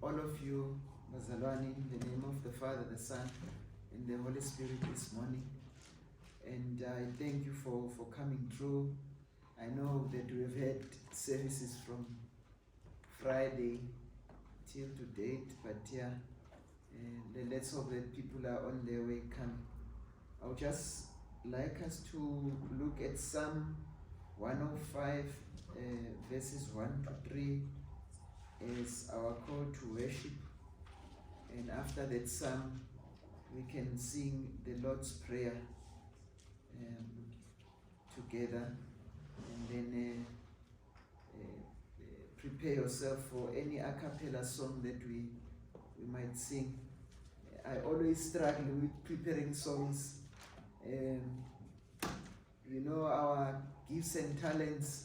all of you, Bazalwani, in the name of the Father, the Son, and the Holy Spirit this morning. And I thank you for coming through. I know that we have had services from Friday till to date, but yeah, let's hope that people are on their way coming. I would just like us to look at Psalm 105, verses 1 to 3 as our call to worship. And after that psalm, we can sing the Lord's Prayer together, and then prepare yourself for any a cappella song that we might sing. I always struggle with preparing songs. You know, our gifts and talents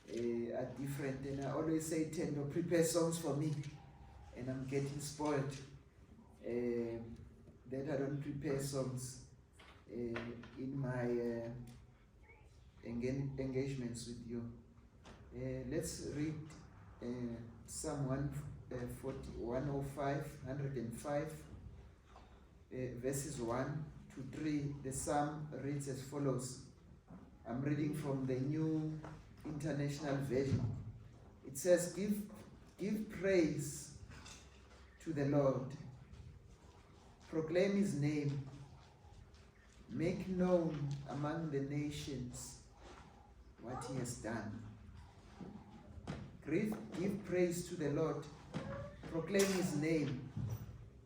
are different, and I always say, Tendo, prepare songs for me, and I'm getting spoiled that I don't prepare songs in my engagements with you. Let's read Psalm 105, verses 1 to 3. The psalm reads as follows. I'm reading from the New International Version. It says, give praise to the Lord. Proclaim his name. Make known among the nations what he has done. Give praise to the Lord. Proclaim his name.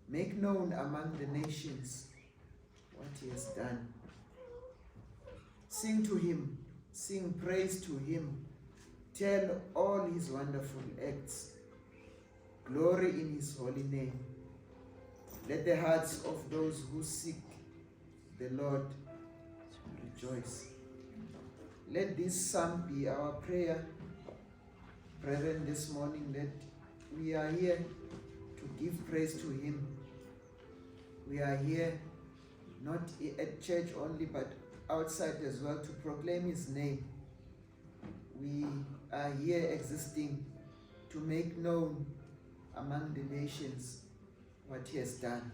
Make known among the nations what he has done. Sing to him. Sing praise to him. Tell all his wonderful acts. Glory in his holy name. Let the hearts of those who seek the Lord rejoice. Let this psalm be our prayer, brethren, this morning, that we are here to give praise to him. We are here not at church only, but outside as well, to proclaim his name. We are here existing to make known among the nations what he has done.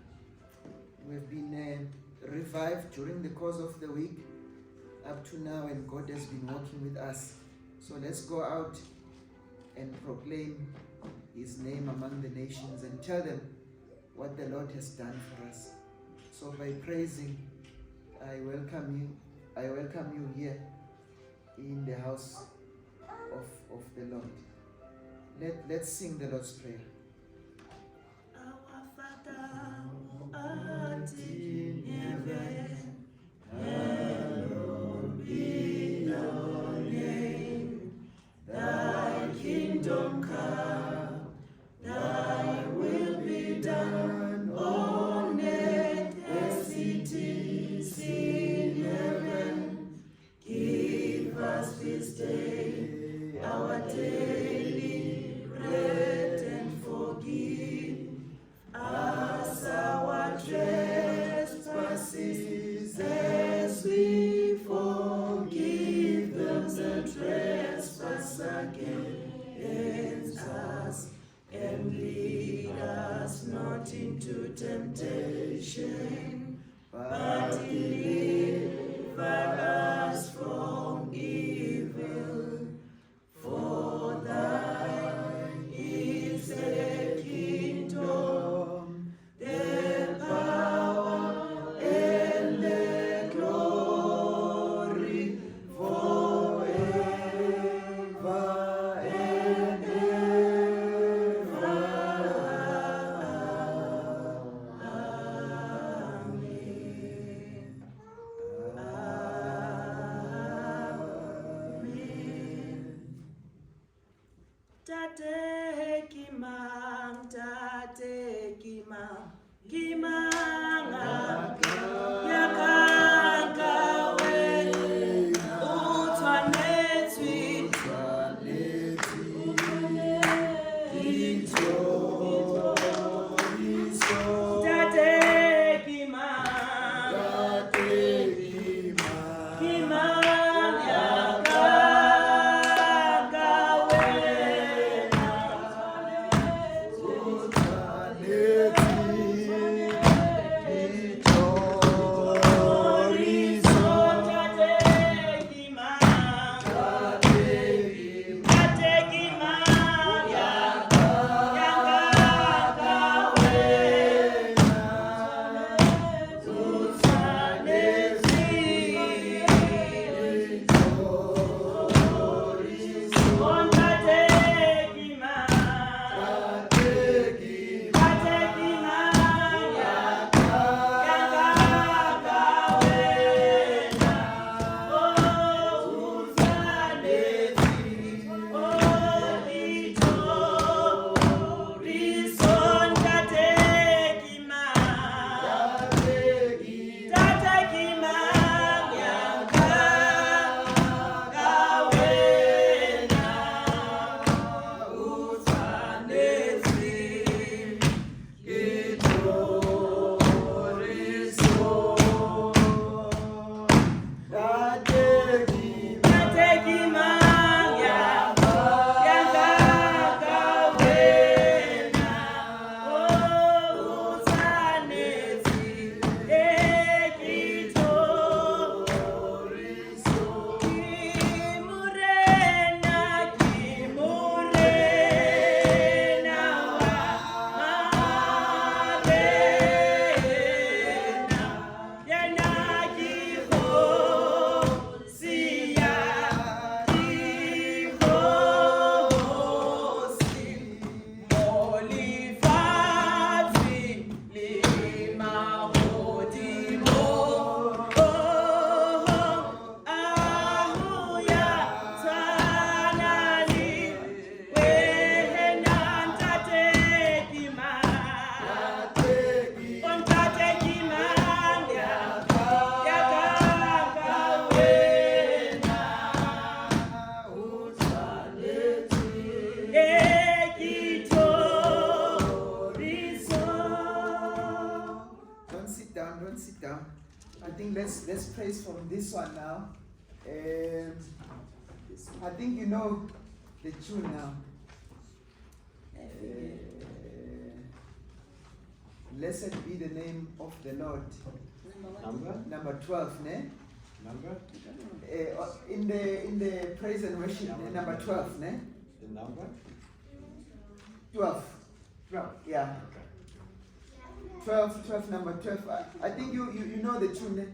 We have been revived during the course of the week up to now, and God has been working with us. So let's go out and proclaim his name among the nations and tell them what the Lord has done for us. So by praising, I welcome you here in the house of the Lord. Let's sing the Lord's Prayer. Our Father who art in heaven, hallowed be thy name. Thy kingdom come, thy will be done on earth as it is in heaven. Give us this day our daily bread, and forgive us our trespasses as we forgive them that trespass against us. And lead us not into temptation, but deliver us from evil. For thine is the kingdom, the power, and the glory, forever and ever. Amen. Amen. Tate kimang, kimanga, yakanga we, utwanetwi, tate kimang, kimang, yakanga we. I think let's praise from this one now. I think you know the tune now. Blessed be the name of the Lord. Number 12, ne? Number? In the praise and worship, number 12, ne? The number? 12. 12, yeah. Okay. 12, number 12. I think you know the tune, ne?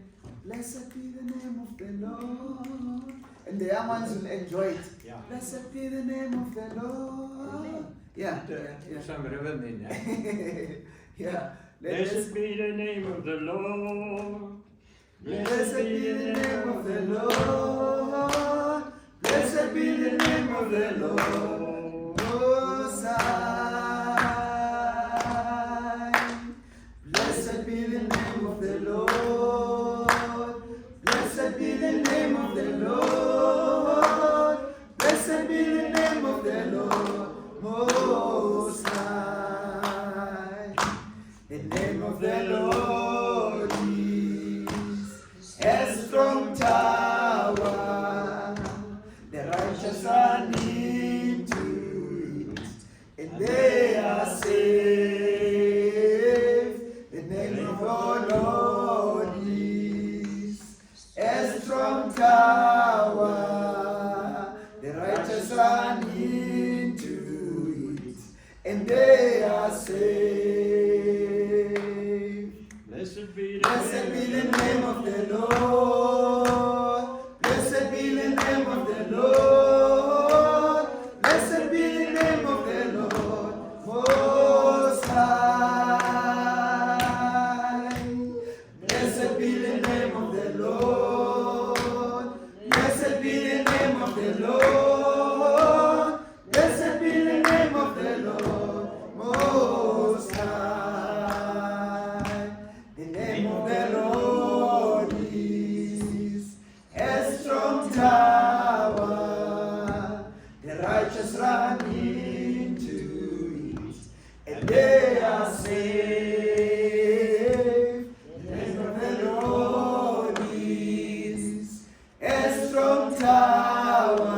Blessed be the name of the Lord. And the young ones will enjoy it. Yeah. Blessed be the name of the Lord. Yeah. Some rhythm in there. Yeah. Blessed be the name of the Lord. Blessed be the name of the Lord. Blessed be the name of the Lord. Most High. Blessed be the name of the Lord. Blessed be the name of the Lord. Blessed be the name of the Lord. Most High. The name of the Lord is a strong tower. The righteous run into it, and they are saved. The name of the Lord is a strong tower. The righteous run into it, and they are saved. Blessed be Blessed be the name of the Lord. Blessed be the name of the Lord. Blessed be the name of the Lord. Most High. Blessed be the name of the Lord. Blessed be the name of the Lord. Blessed be the name of the Lord. Most High. The name of the Lord is a strong tower. The righteous run into it, and they are saved. The name of the Lord is a strong tower.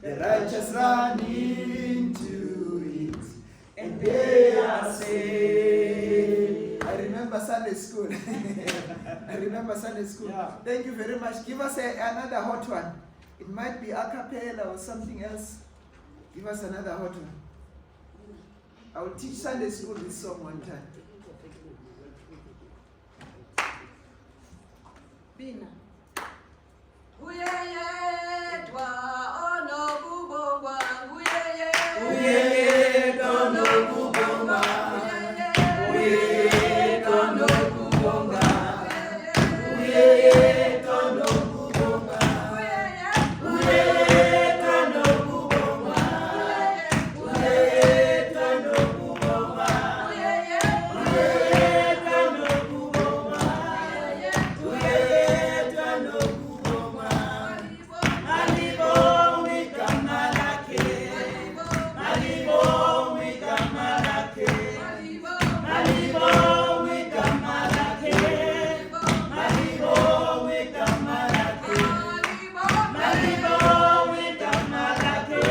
The righteous run into it, and they are saved. I remember Sunday school. I remember Sunday school. Yeah. Thank you very much. Give us another hot one. It might be a cappella or something else. Give us another hot one. I will teach Sunday school this song one time. Bina. Uyeyedwa onokubongwa. Uyeyedwa onokubongwa. Uyeyedwa onokubongwa. Uyeyedwa onokubongwa. Uyeyedwa onokubongwa. Uyeyedwa onokubongwa. Uyeyedwa onokubongwa. Uyeyedwa onokubongwa. Malibongwe igama lakhe. Malibongwe igama lakhe. Malibongwe igama lakhe. Malibongwe igama lakhe. Malibongwe igama lakhe.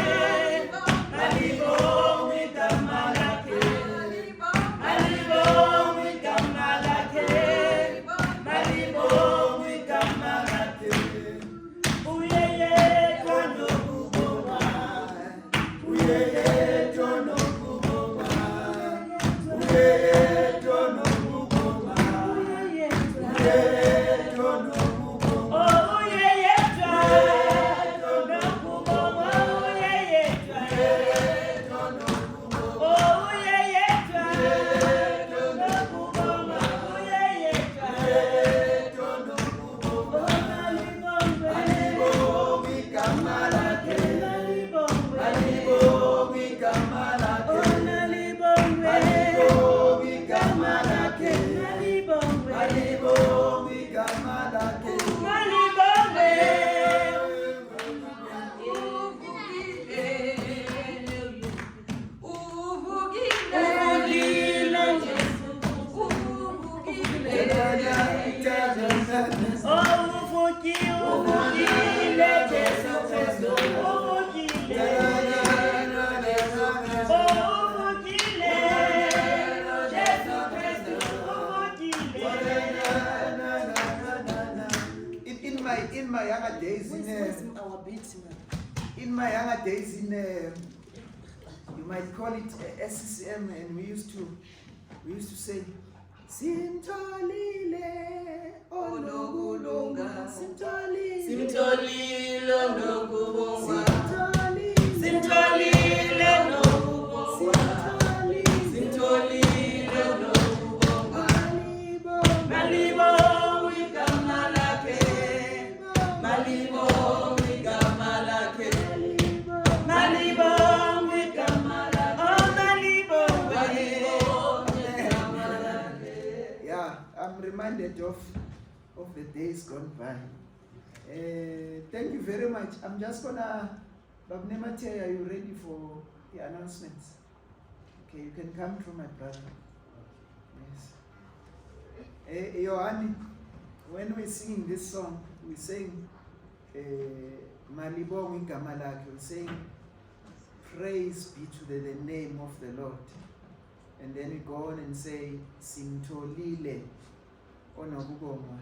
Malibongwe igama lakhe. Malibongwe igama lakhe. Malibongwe igama lakhe. Uyeyedwa onokubongwa. Uyeyedwa onokubongwa. Uyeyedwa onokubongwa. Uyeyedwa onokubongwa. Oh, uyeyedwa. Uyeyedwa onokubongwa. Uyeyedwa. Uyeyedwa onokubongwa. Oh, uyeyedwa. Uyeyedwa onokubongwa. Uyeyedwa. Uyeyedwa onokubongwa. Malibongwe igama lakhe. Malibongwe igama lakhe. Malibongwe igama lakhe. Malibongwe younger days, Where's our beat, man? in my younger days, you might call it SCM, and we used to say, Simtolile onokulunga, Simtolile, Simtolile onokubonga. Simtolile, Simtolile onokubonga. Simtolile onokubonga. Malibo wigama lake. Malibo wigama lake. Malibo wigama lake. Oh, Malibo wigama lake. Yeah, I'm reminded of the days gone by. Thank you very much. I'm just gonna, Mphathi, are you ready for the announcements? Okay, you can come through, my brother. Yes. Yohani, when we're singing this song, we're saying, Malibo wigama lake. We're saying, praise be to the name of the Lord. And then we go on and say, Simtolile onokubonga.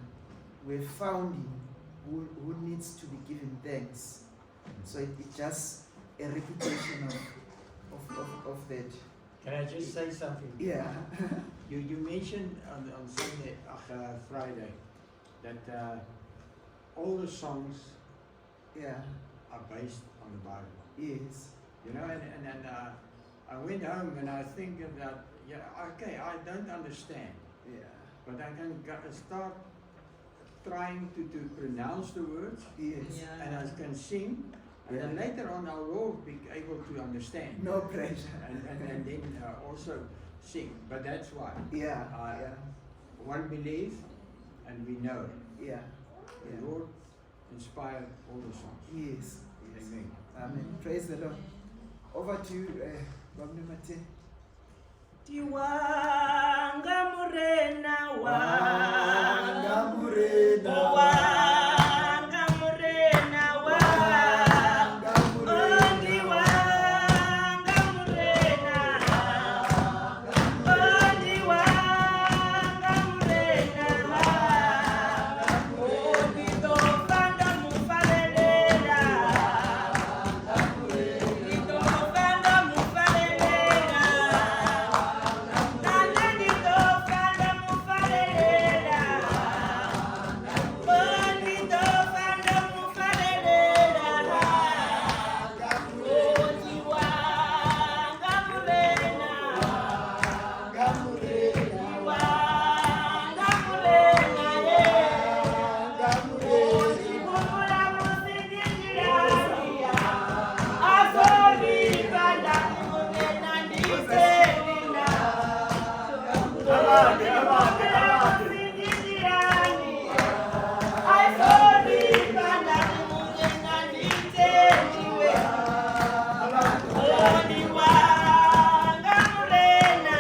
We're found him who needs to be given thanks. So it's just a repetition of that. Can I just say something? Yeah. You mentioned on Sunday, Friday, that all the songs Yeah. are based on the Bible. Yes. You know, and I went home and I think about, yeah, okay, I don't understand, Yeah. but I can start trying to pronounce the words, Yes. and I can sing, and then Yeah. later on I will be able to understand. No pressure. And then also sing. But that's why Yeah. Yeah. one believes and we know Yeah. the Yeah. Lord inspired all the songs. Yes. Yes. Amen. Amen. Praise the Lord. Over to you, Mphathi. Tiwanga murena Wanga murena, wanga murena wanga murena, Tiwanga murena Tiwanga murena Tofanda mufalela Tofanda mufalela Naleni tofanda mufalela Boni tofanda mufalela Tiwanga murena wanga murena, Tiwanga murena wanga murena. Sibula musindikirania Azori banda murena nditselina Abade, abade, abade. Musindikirania Azori banda murena nditseliwe Oni wanga murena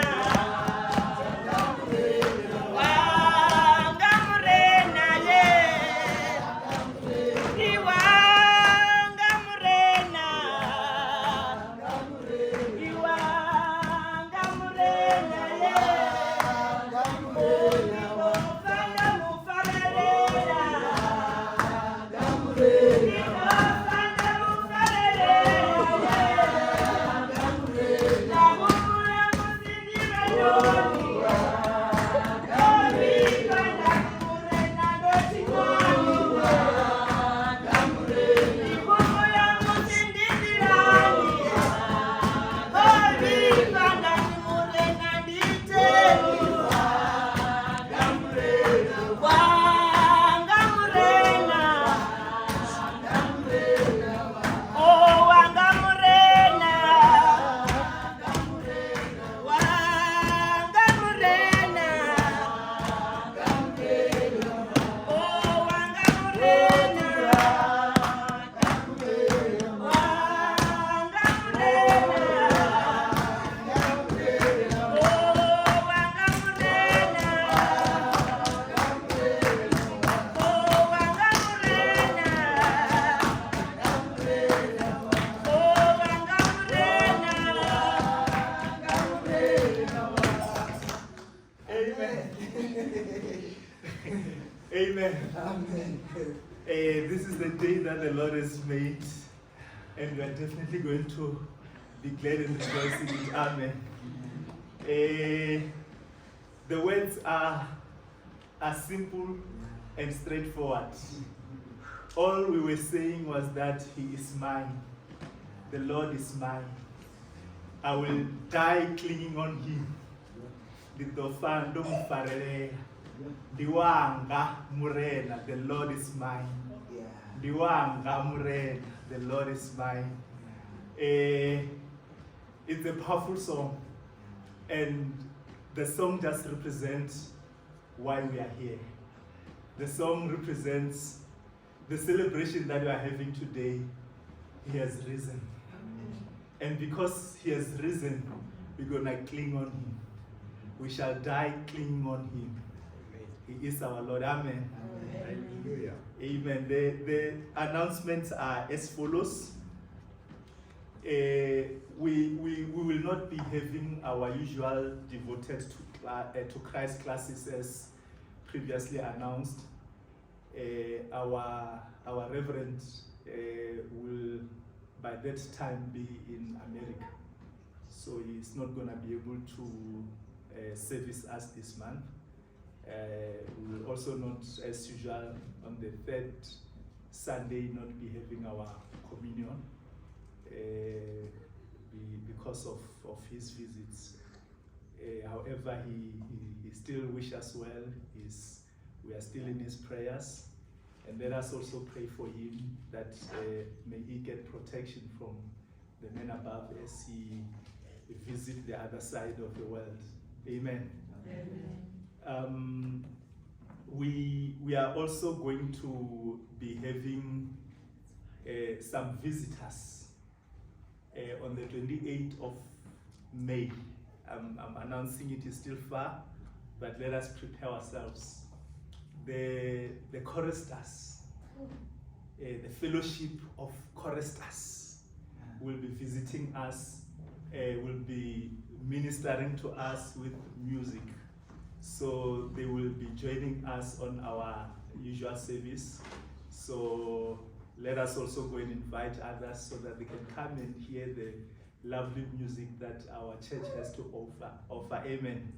Wanga murena ye Iwanga murena Iwanga murena ye Tofanda mufalela Tofanda mufalela Namumula musindira yoni Yoni banda murena dochikoni Ikumu ya musindirirani Yoni banda murena nditeni Wanga murena Oh wanga murena Wanga murena Oh wanga murena Wanga Amen. Amen. Amen. This is the day that the Lord has made, and we are definitely going to be glad and rejoice in it. Amen. The words are simple and straightforward. All we were saying was that He is mine. The Lord is mine. I will die clinging on Him. Ditofando mfarelea. Diwanga murena. The Lord is mine. Diwang Amure, the Lord is mine. It's a powerful song, and the song just represents why we are here. The song represents the celebration that we are having today. He has risen. And because He has risen, we're going to cling on Him. We shall die clinging on Him. He is our Lord. Amen. Hallelujah. Amen. The announcements are as follows. We will not be having our usual devoted to Christ classes as previously announced. Our Reverend will by that time be in America, so he's not going to be able to service us this month. We will also not, as usual, on the third Sunday, not be having our communion because of his visits. However, he still wishes us well. We are still in his prayers. And let us also pray for him that may he get protection from the men above as he visits the other side of the world. Amen. Amen. We are also going to be having some visitors on the 28th of May. I'm announcing it is still far, but let us prepare ourselves. The choristers, the fellowship of choristers will be visiting us, will be ministering to us with music. So they will be joining us on our usual service. So let us also go and invite others so that they can come and hear the lovely music that our church has to offer. Amen.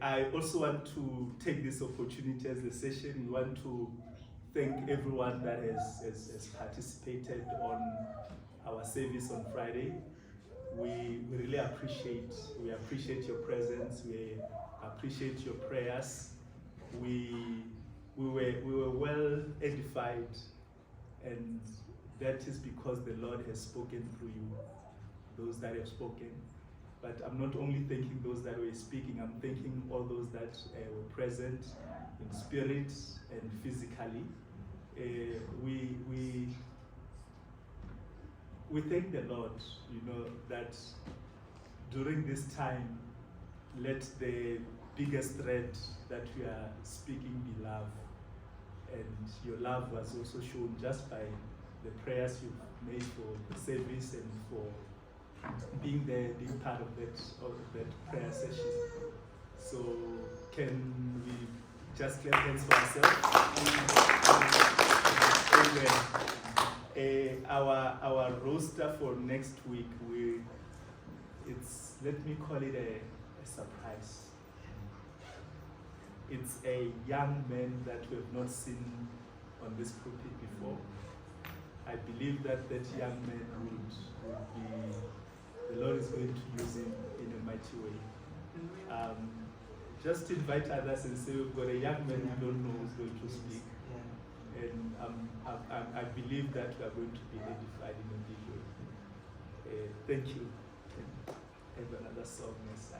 I also want to take this opportunity as a session. We want to thank everyone that has participated on our service on Friday. We really appreciate your presence. We appreciate your prayers. We were well edified, and that is because the Lord has spoken through you, those that have spoken. But I'm not only thanking those that were speaking, I'm thanking all those that were present in spirit and physically. We thank the Lord, that during this time, let the biggest thread that we are speaking be love. And your love was also shown just by the prayers you've made for the service and for being there, being part of that prayer session. So can we just clap hands for ourselves? Amen. Our roster for next week, let me call it a surprise. It's a young man that we have not seen on this pulpit before. I believe that young man will be, the Lord is going to use him in a mighty way. Just invite others and say, we've got a young man we don't know who's going to speak. And I believe that we are going to be edified in a big way. Thank you. Have another song as I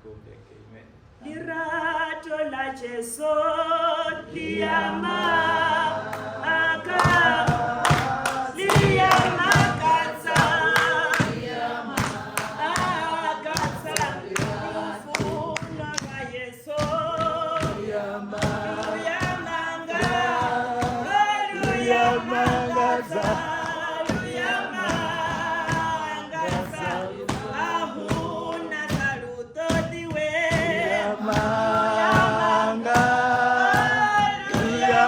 go back. Amen. Lirato la Jesu liama liama katsa liama katsa ufuna la Jesu liama liama Yeah.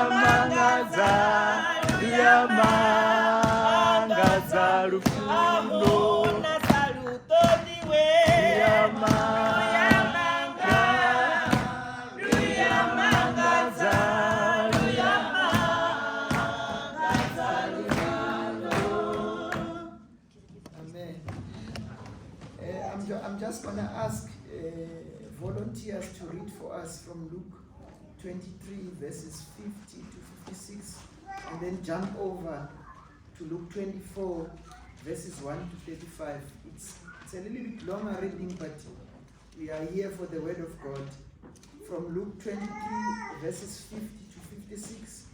I'm just going to ask volunteers to read for us from Luke 23 verses 50 to 56, and then jump over to Luke 24 verses 1 to 35. It's a little bit longer reading, but we are here for the word of God. From Luke 23 verses 50 to 56,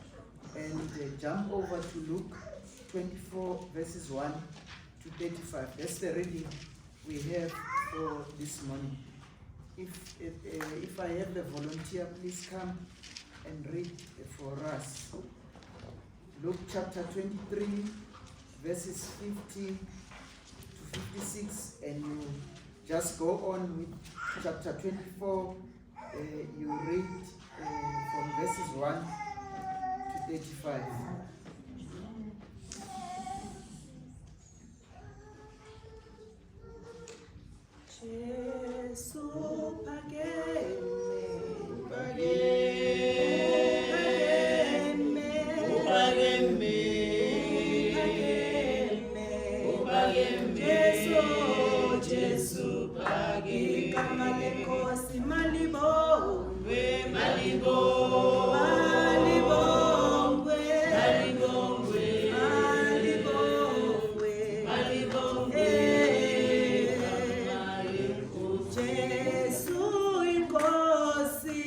and jump over to Luke 24 verses 1 to 35. That's the reading we have for this morning. If I have the volunteer, please come and read for us. Luke chapter 23 verses 50 to 56, and you just go on with chapter 24. You read from verses 1 to 35. Jesu pakeme, Jesu pakeme, igama lenkosi malibongwe, malibongwe, malibongwe, malibongwe, malibongwe. Jesu inkosi,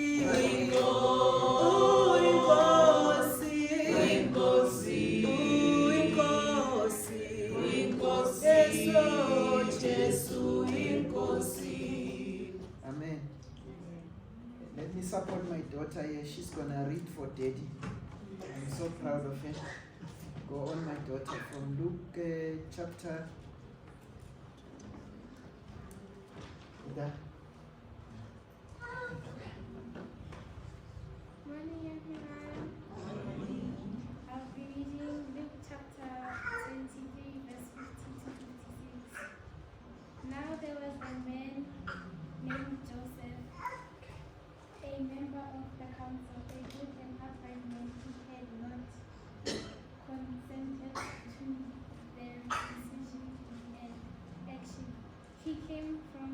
Jesu inkosi. Amen. Let me support my daughter here. She's gonna read for Daddy. I'm so proud of her. Go on, my daughter, from Luke chapter. Morning, everyone. I'll be reading Luke chapter 23, verse 50 to 56. Now there was a man named Joseph, a member of the council, a good and upright man who had not consented to their decision and action. He came from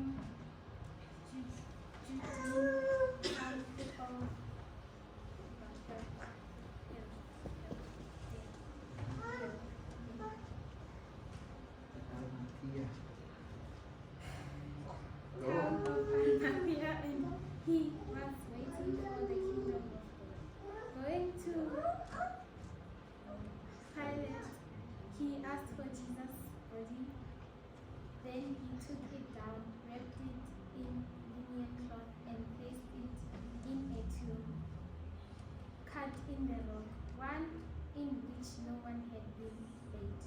and he was waiting for the kingdom of God. Going to Pilate, he asked for Jesus' body. Then he took it down, wrapped it in linen cloth, and placed it in a tomb cut in the rock, one in which no one had been laid.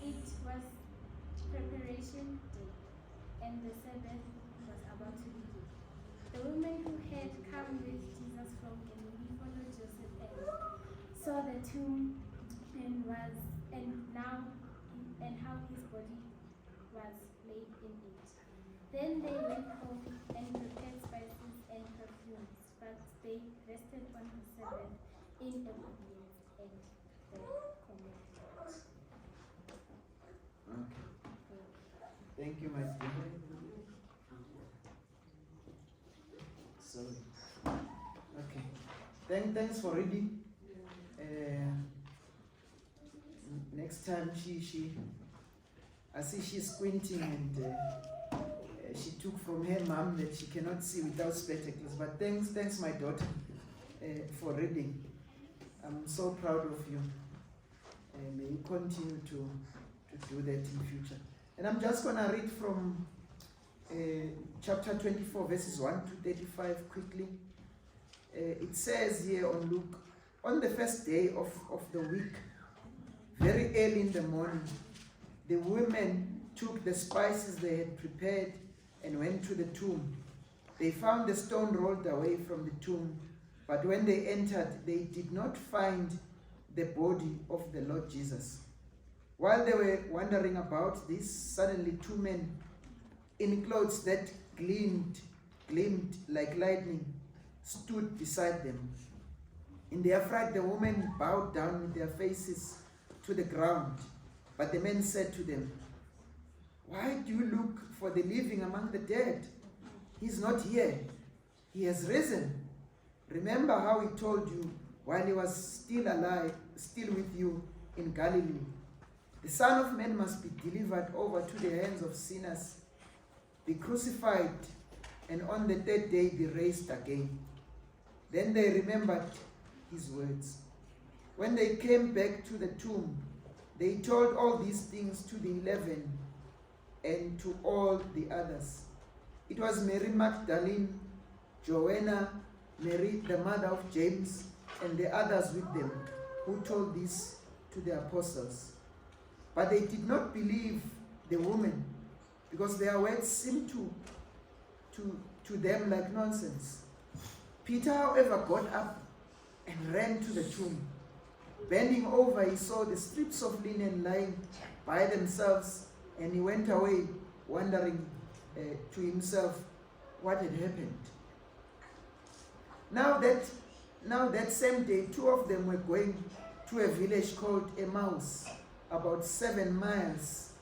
It was preparation day, and the Sabbath was about to begin. The woman who had come with Jesus from Galilee followed Joseph and saw the tomb and how his body was laid in it. Then they went home and prepared spices and perfumes, but they rested on the Sabbath in obedience and the commandment. Okay. Thank you, my dear. Sorry. Okay. Thanks for reading. Next time I see she's squinting, and she took from her mom that she cannot see without spectacles. But thanks my daughter, for reading. I'm so proud of you. May you continue to do that in future. And I'm just going to read from chapter 24, verses 1 to 35 quickly. It says here on Luke, on the first day of the week, very early in the morning, the women took the spices they had prepared and went to the tomb. They found the stone rolled away from the tomb, but when they entered, they did not find the body of the Lord Jesus. While they were wondering about this, suddenly two men in clothes that gleamed like lightning stood beside them. In their fright, the women bowed down with their faces to the ground. But the men said to them, Why do you look for the living among the dead? He's not here. He has risen. Remember how he told you while he was still alive, still with you in Galilee. The Son of Man must be delivered over to the hands of sinners, be crucified, and on the third day be raised again. Then they remembered his words. When they came back to the tomb, they told all these things to the 11 and to all the others. It was Mary Magdalene, Joanna, Mary the mother of James, and the others with them, who told this to the apostles. But they did not believe the woman, because their words seemed to them like nonsense. Peter, however, got up and ran to the tomb. Bending over, he saw the strips of linen lying by themselves, and he went away, wondering to himself what had happened. Now that same day, two of them were going to a village called Emmaus, about 7 miles,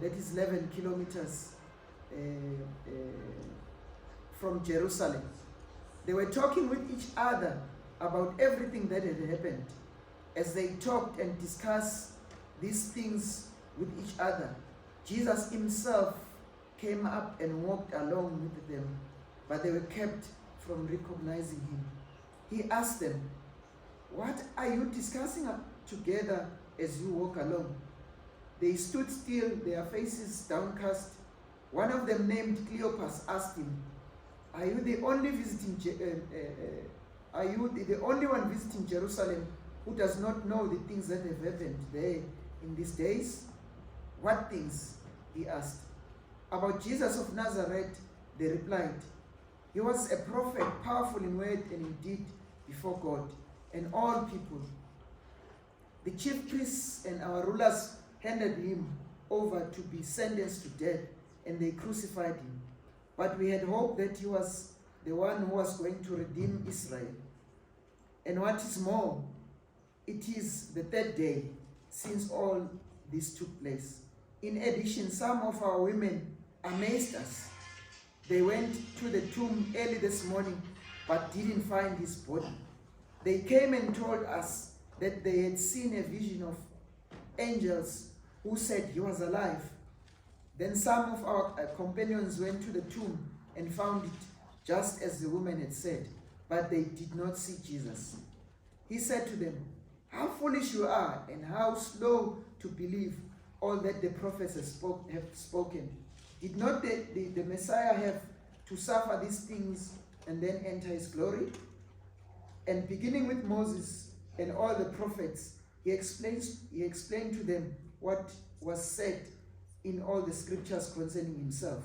that is 11 kilometers from Jerusalem. They were talking with each other about everything that had happened. As they talked and discussed these things with each other, Jesus himself came up and walked along with them, but they were kept from recognizing him. He asked them, "What are you discussing together as you walk along?" They stood still, their faces downcast. One of them, named Cleopas, asked him, "Are you the only one visiting Jerusalem who does not know the things that have happened there in these days?" "What things?" he asked. "About Jesus of Nazareth," they replied. "He was a prophet, powerful in word and in deed before God and all people. The chief priests and our rulers handed him over to be sentenced to death, and they crucified him. But we had hoped that he was the one who was going to redeem Israel. And what is more, it is the third day since all this took place. In addition, some of our women amazed us. They went to the tomb early this morning, but didn't find his body. They came and told us that they had seen a vision of angels who said he was alive. Then some of our companions went to the tomb and found it just as the woman had said, but they did not see Jesus." He said to them, "How foolish you are, and how slow to believe all that the prophets have spoken. Did not the Messiah have to suffer these things and then enter his glory?" And beginning with Moses and all the prophets, he explained to them what was said in all the scriptures concerning himself.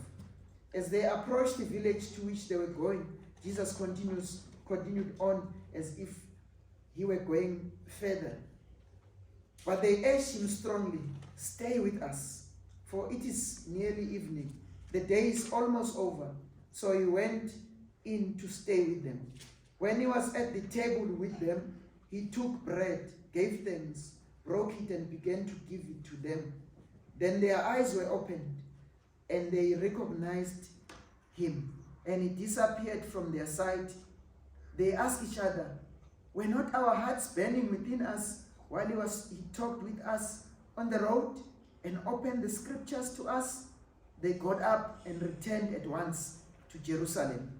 As they approached the village to which they were going, Jesus continued on as if he were going further. But they urged him strongly, "Stay with us, for it is nearly evening. The day is almost over." So he went in to stay with them. When he was at the table with them, he took bread, gave thanks, broke it, and began to give it to them. Then their eyes were opened, and they recognized him, and he disappeared from their sight. They asked each other, "Were not our hearts burning within us while he talked with us on the road and opened the scriptures to us?" They got up and returned at once to Jerusalem.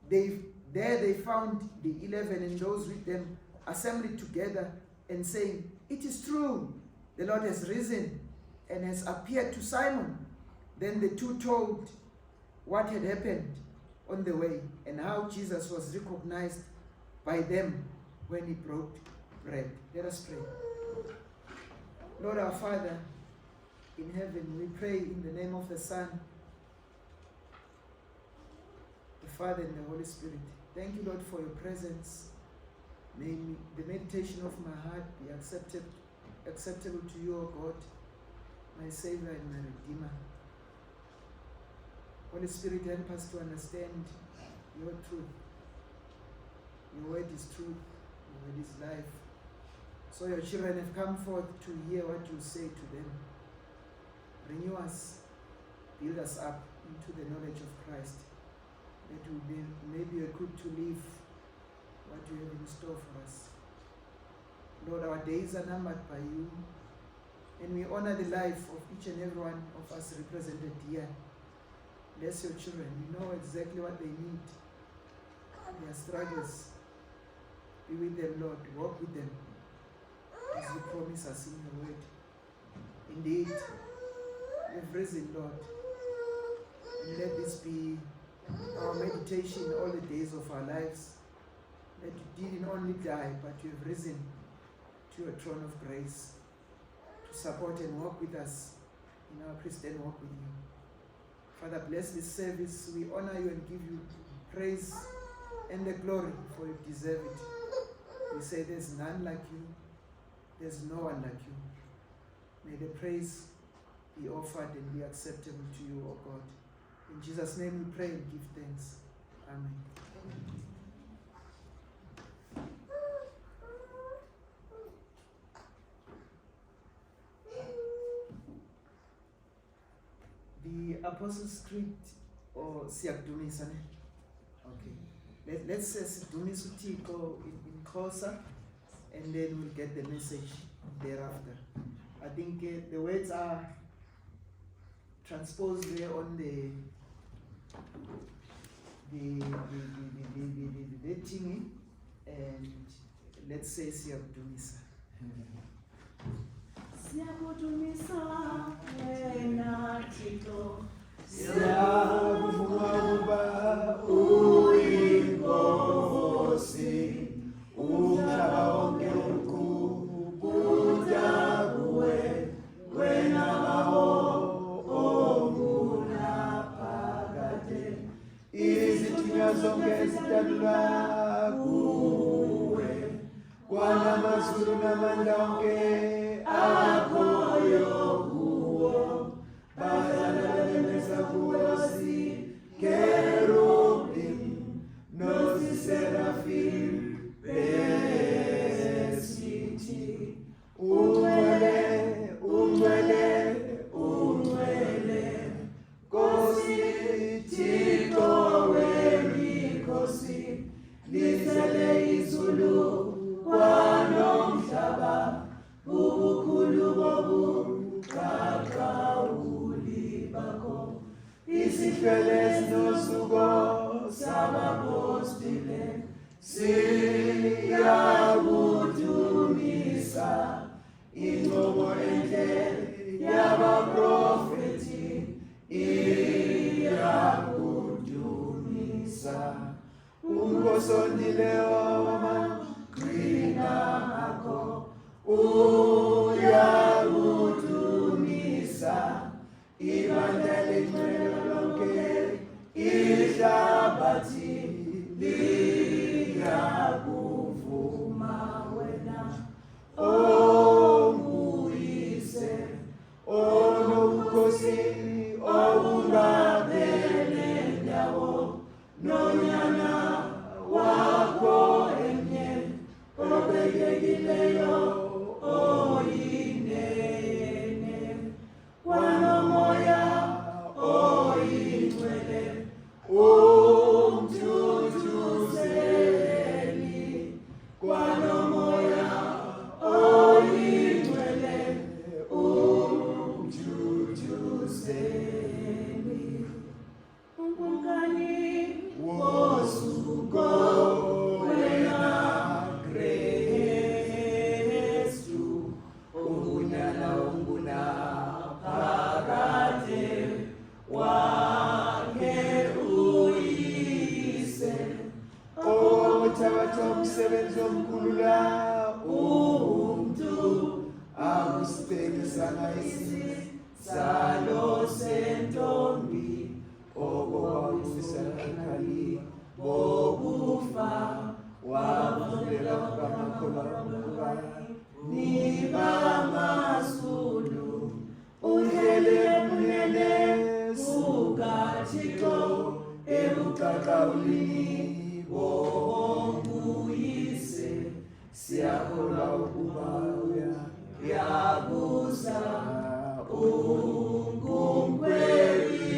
There they found the 11 and those with them assembled together and saying, "It is true, the Lord has risen and has appeared to Simon." Then the two told what had happened on the way and how Jesus was recognized by them when he broke bread. Let us pray. Lord our Father in heaven, we pray in the name of the Son, the Father, and the Holy Spirit. Thank you, Lord, for your presence. May the meditation of my heart be acceptable to you, O God, my Savior and my Redeemer. Holy Spirit, help us to understand your truth. Your word is truth, your word is life. So your children have come forth to hear what you say to them. Renew us build us up into the knowledge of Christ, that we may be equipped to live what you have in store for us. Lord, our days are numbered by you, and we honor the life of each and every one of us represented here. Bless your children. You know exactly what they need, their struggles. Be with them, Lord. Walk with them as you promise us in your word. Indeed, you've risen, Lord. And let this be our meditation all the days of our lives. That you didn't only die, but you have risen to your throne of grace to support and walk with us in our Christian walk with you. Father, bless this service. We honor you and give you praise and the glory, for you deserve it. We say there's none like you. There's no one like you. May the praise be offered and be acceptable to you, O God. In Jesus' name we pray and give thanks. Amen. The Apostles' Creed, or siyakudumisa ne? Okay. Let's say sidumisa uThixo in Xhosa, and then we'll get the message thereafter. I think the words are transposed there on the thingy, and let's say siyakudumisa. Siyakudumisa wena Thixo, Siyakuvuma ukuba uyinkosi, umhlaba wonke ukubhuda kuwe, wena bawo ongunaphakade, izithunywa zonke zidalulwa kuwe, kwanamazulu namandla wonke akhoyo kuwo, bazalemeza kuwosi, kerubim, noziserafim, besithi, ungcwele, ungcwele, ungcwele, Nkosi, Thixo wemikhosi, lizele izulu kwanomhlaba, ubukhulu bobuqaqawuli bakho, isihlwele sinosuku sabapostile, siyakudumisa, ingcobo enhle yabaprofethi iyakudumisa, unkosondileyo wamaqhina akho uyakudumisa, ibandla lengcwele lonke ihlabathi liyakuvuma wena, onguyise onobukhosi obungabele ndawo, nonyana wakho emnye obekekileyo oyinene, kwanomoya oyingcwele umthuthuzeli, kwanomoya oyingcwele umthuthuzeli, unkulunkani wosuko wena Kristu, ungunyana ungunaphakade, wakhe uyise, othabatha umsebenzi omkhulu la umntu akusibhekisanga isizalo sentombi, okwawufisakhali bokufa, wavulela kamakholwa nibamazulu, uhlele kunene sukaThixo ebuqaqawulini bonguyise, siyakholwa ukuba uyabusa ungumkhweli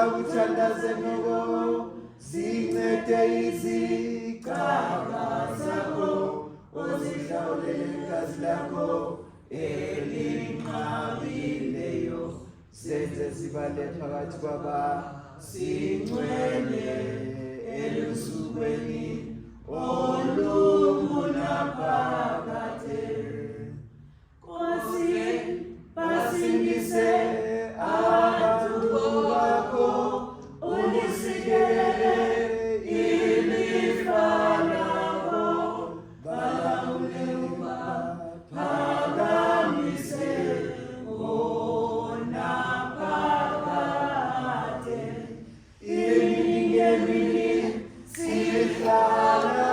uthandaze noko zincede izigaba zakho ozihlawulele igazi lakho elinqabileyo zenze zibale phakathi kwabasingcwele elusukweni olungunaphakade. Nkosi, Basindise abantu bakho ulisikelele ilifa lakho balamule baphakamise ngonaphakade. Imini ngemini sihlala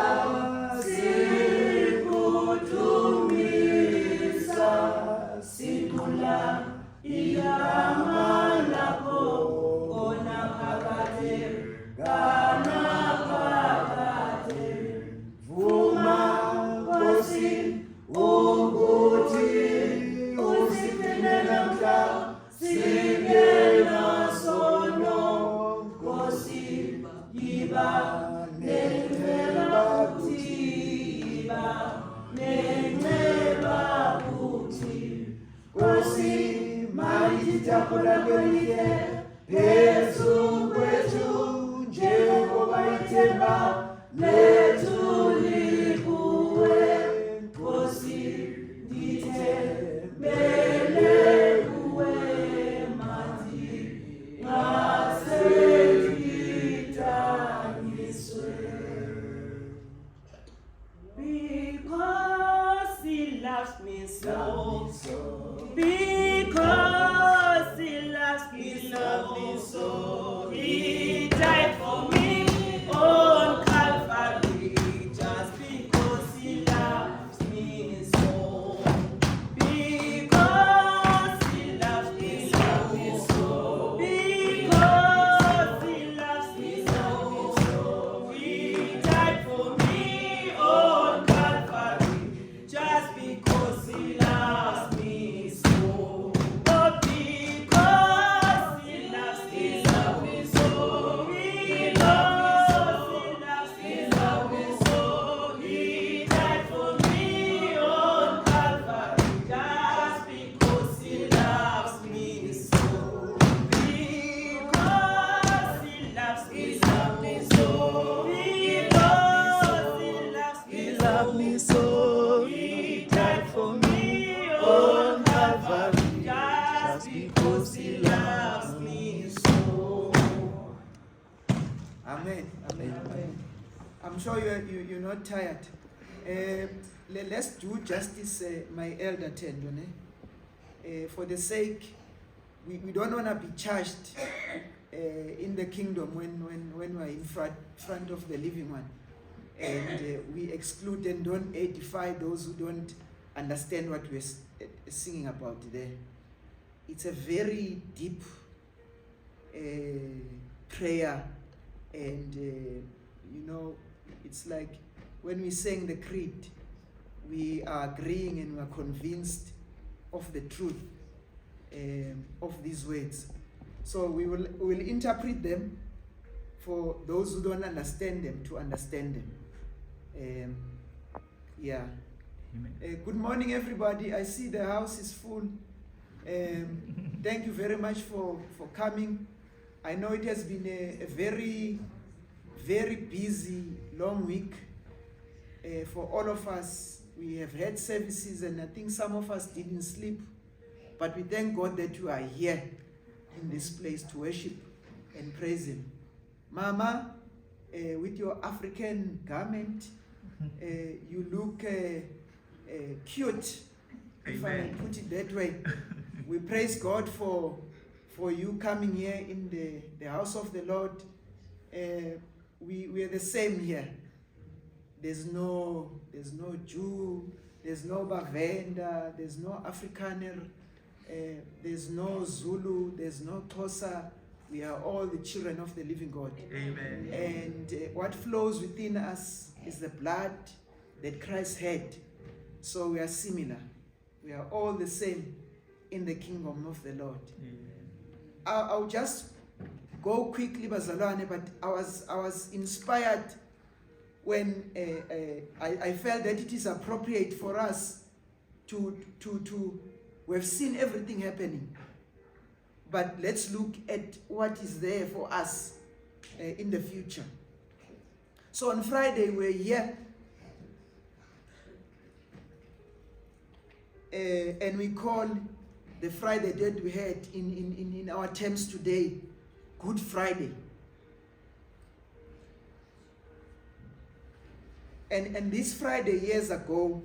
sikudumisa sicula igama lakho ngonaphakade kanaphakade. Vuma Nkosi ukuthi usigcine namhla singenasono. Nkosi yiba nenceba kuthi, yiba nenceba kuthi. Nkosi mayitafula kwelihle phezu kwethu njengoba ithemba lethu likuwe. Nkosi ndithembele kuwe manje ngasengidaniswe. because He loves me so. Love me so. Because He loves me so. He died for me on Calvary just because He loves me so. Because He loves me so. Because He loves me so. He died for me on Calvary just because He loves me so. Oh, because He loves me so. Because He loves me so. He died for me on Calvary just because He loves me so. Because He loves me so. Because He loves me so. He died for me on Calvary just because He loves me so. Amen. Amen. I'm sure you're not tired. Let's do justice, my elder Tendone. For the sake, we don't want to be charged in the kingdom when we're in front of the living one. And we exclude and don't edify those who don't understand what we're singing about there. It's a very deep prayer, and it's like when we sing the creed, we are agreeing and we are convinced of the truth of these words. So we will interpret them for those who don't understand them to understand them. Yeah. Good morning, everybody. I see the house is full. Thank you very much for coming. I know it has been a very, very busy, long week for all of us. We have had services, and I think some of us didn't sleep. But we thank God that you are here in this place to worship and praise Him. Mama, with your African garment, you look cute, if I may put it that way. We praise God for you coming here in the house of the Lord. We are the same here. There's no Jew, there's no Bavenda, there's no Afrikaner, there's no Zulu, there's no Xhosa. We are all the children of the living God. Amen. And what flows within us is the blood that Christ had. So we are similar. We are all the same in the kingdom of the Lord. Amen. I'll just go quickly, Bazalwane, but I was inspired when I felt that it is appropriate for us to we've seen everything happening, but let's look at what is there for us in the future. So on Friday we're here, and we call the Friday that we had in our terms today Good Friday. And this Friday years ago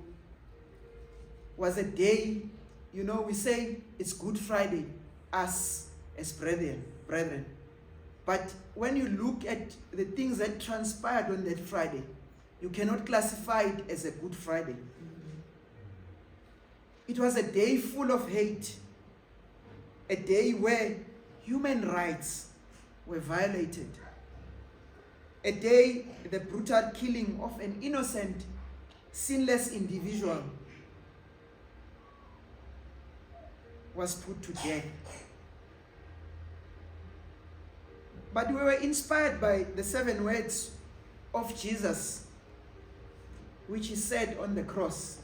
was a day, you know, we say it's Good Friday, us as brethren. But when you look at the things that transpired on that Friday, you cannot classify it as a Good Friday. It was a day full of hate, a day where human rights were violated, a day the brutal killing of an innocent, sinless individual was put to death. But we were inspired by the 7 words of Jesus, which he said on the cross.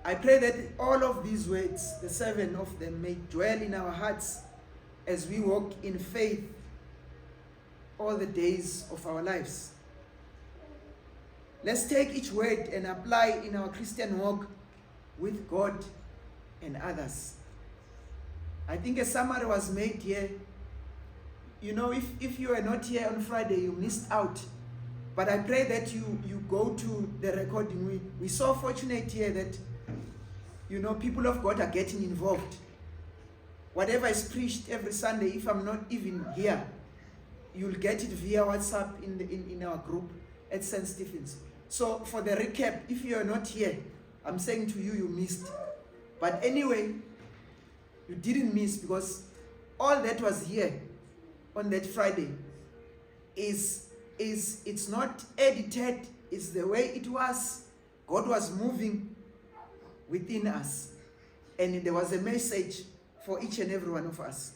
I pray that all of these words, the 7 of them, may dwell in our hearts as we walk in faith all the days of our lives. Let's take each word and apply in our Christian walk with God and others. I think a summary was made here. You know, if you were not here on Friday, you missed out. But I pray that you go to the recording. We're so fortunate here that, you know, people of God are getting involved. Whatever is preached every Sunday, if I'm not even here, you'll get it via WhatsApp in our group at St. Stephen's. So for the recap, if you're not here, I'm saying to you, you missed. But anyway, you didn't miss, because all that was here on that Friday is it's not edited, it's the way it was. God was moving within us, and there was a message for each and every one of us.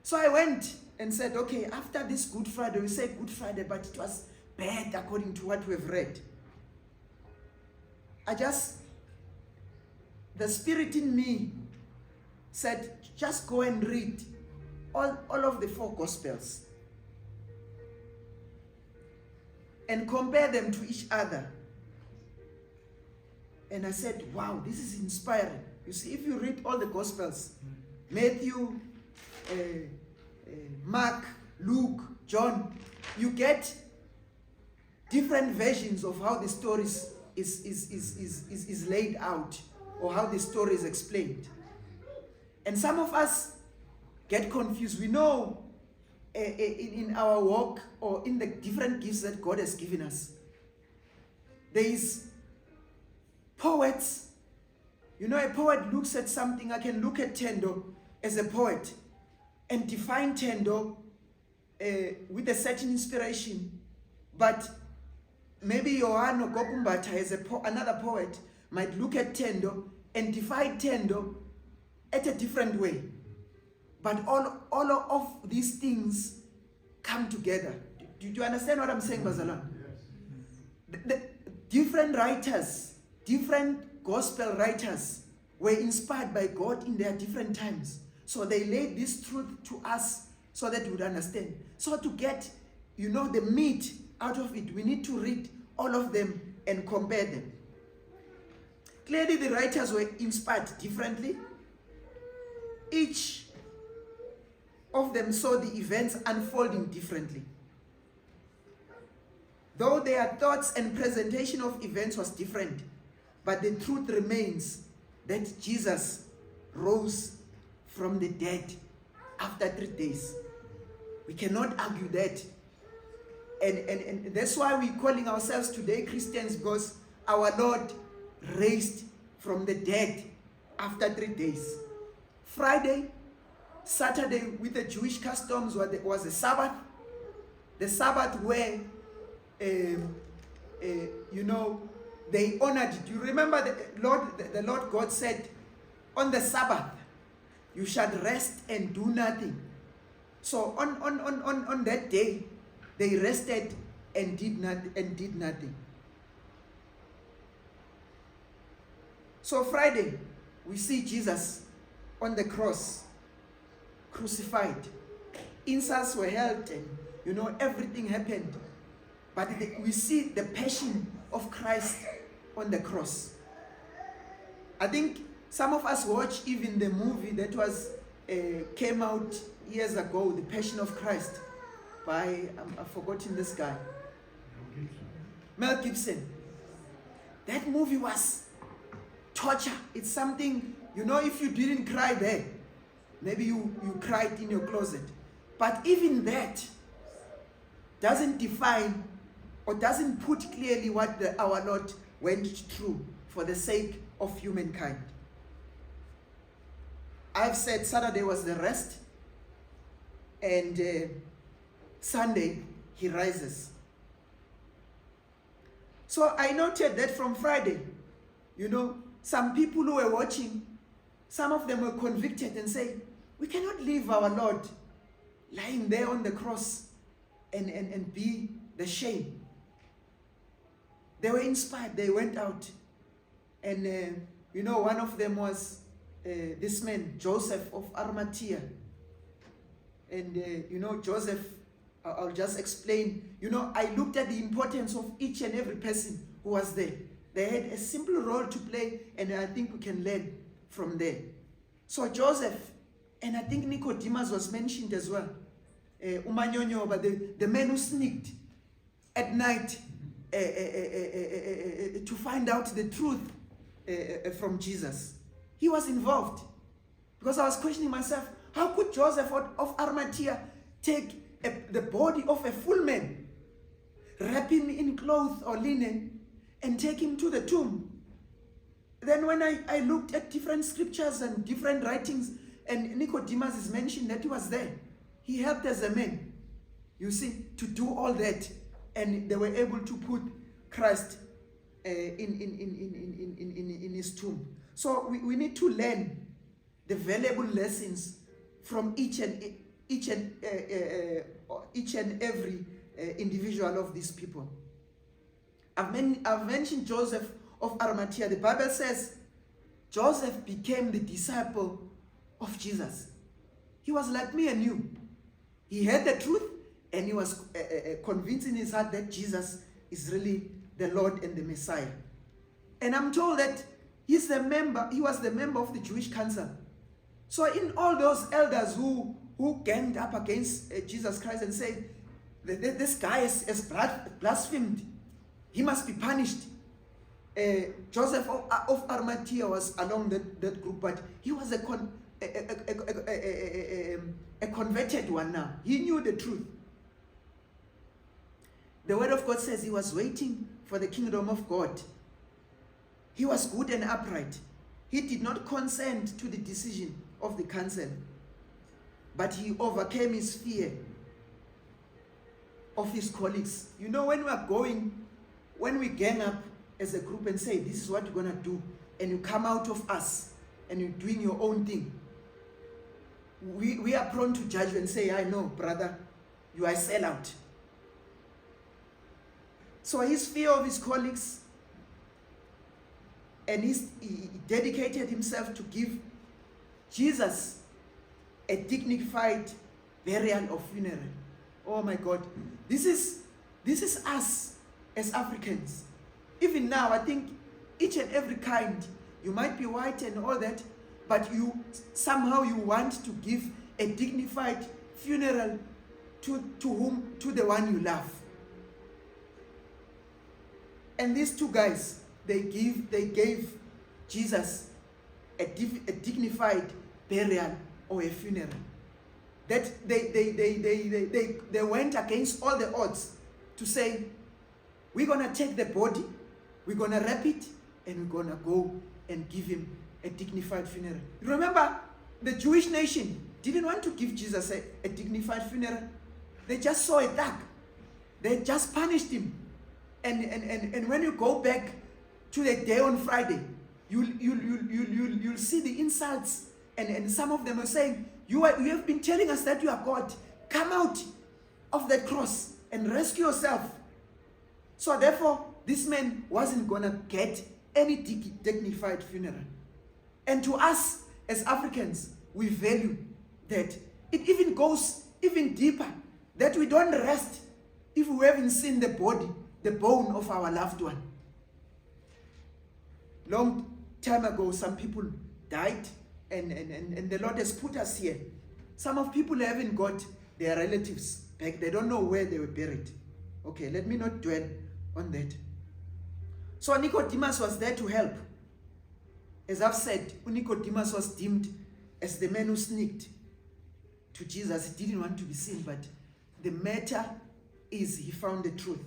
So I went and said, okay, after this Good Friday, we say Good Friday, but it was bad according to what we've read. The Spirit in me said, just go and read all of the 4 Gospels and compare them to each other. And I said, wow, this is inspiring. You see, if you read all the Gospels, Matthew, Mark, Luke, John, you get different versions of how the stories is laid out, or how the story is explained. And some of us get confused. We know in our walk, or in the different gifts that God has given us, there is poets. You know, a poet looks at something. I can look at Tendo as a poet and define Tendo with a certain inspiration, but maybe Johanno Gokumbata as another poet might look at Tendo and define Tendo at a different way. But all of these things come together. Do you understand what I'm saying, Bazalan? Yes. The different writers, different gospel writers were inspired by God in their different times. So they laid this truth to us so that we would understand. So to get, you know, the meat out of it, we need to read all of them and compare them. Clearly the writers were inspired differently. Each of them saw the events unfolding differently. Though their thoughts and presentation of events was different, but the truth remains that Jesus rose from the dead after 3 days. We cannot argue that. And that's why we're calling ourselves today Christians, because our Lord raised from the dead after 3 days. Friday, Saturday, with the Jewish customs, was a Sabbath. The Sabbath where, you know, they honored it. You remember the Lord God said, on the Sabbath, you shall rest and do nothing. So on that day, they rested and did nothing. So Friday, we see Jesus on the cross, crucified. Insults were held and everything happened. But we see the passion of Christ on the cross. I think some of us watch even the movie that came out years ago, The Passion of Christ, by, I've forgotten this guy, Mel Gibson. That movie was torture. It's something, if you didn't cry there, maybe you cried in your closet. But even that doesn't define or doesn't put clearly what our Lord went through for the sake of humankind. I've said Saturday was the rest, and Sunday he rises. So I noted that from Friday, some people who were watching, some of them were convicted and say, we cannot leave our Lord lying there on the cross and be the shame. They were inspired. They went out. And, one of them was this man, Joseph of Arimathea. And, Joseph, I'll just explain. I looked at the importance of each and every person who was there. They had a simple role to play, and I think we can learn from there. So Joseph, and I think Nicodemus was mentioned as well. Umanyonyoba, the man who sneaked at night to find out the truth from Jesus. He was involved. Because I was questioning myself, how could Joseph of Arimathea take the body of a full man, wrap him in cloth or linen, and take him to the tomb? Then when I looked at different scriptures and different writings, and Nicodemus is mentioned that he was there. He helped as a man, you see, to do all that. And they were able to put Christ in his tomb. So we need to learn the valuable lessons from each and every individual of these people. I've mentioned Joseph of Arimathea. The Bible says Joseph became the disciple of Jesus. He was like me and you. He heard the truth, and he was convinced in his heart that Jesus is really the Lord and the Messiah. And I'm told that he was the member of the Jewish council. So in all those elders who ganged up against Jesus Christ and said, this guy is blasphemed, he must be punished. Joseph of Arimathea was along that group, but he was a converted one now. He knew the truth. The word of God says he was waiting for the kingdom of God. He was good and upright. He did not consent to the decision of the council, but he overcame his fear of his colleagues. When we gang up as a group and say, this is what we're going to do, and you come out of us and you're doing your own thing, we are prone to judge and say, I know, brother, you are a sellout. So his fear of his colleagues, and he dedicated himself to give Jesus a dignified burial or funeral. Oh my God. This is us as Africans. Even now, I think each and every kind, you might be white and all that, but somehow you want to give a dignified funeral to the one you love. And these two guys, they gave Jesus a dignified burial or a funeral. That they went against all the odds to say, we're gonna take the body, we're gonna wrap it, and we're gonna go and give him a dignified funeral. Remember, the Jewish nation didn't want to give Jesus a dignified funeral. They just saw a thug. They just punished him. And when you go back to the day on Friday, you'll see the insults, and some of them are saying, you have been telling us that you are God. come out of the cross and rescue yourself. So therefore, this man wasn't gonna get any dignified funeral. And to us as Africans, we value that. It even goes even deeper, that we don't rest if we haven't seen the body, the bone of our loved one. Long time ago, some people died, and the Lord has put us here. Some of people haven't got their relatives back. They don't know where they were buried. Okay, let me not dwell on that. So Nicodemus was there to help. As I've said, Nicodemus was deemed as the man who sneaked to Jesus. He didn't want to be seen, but the matter is he found the truth.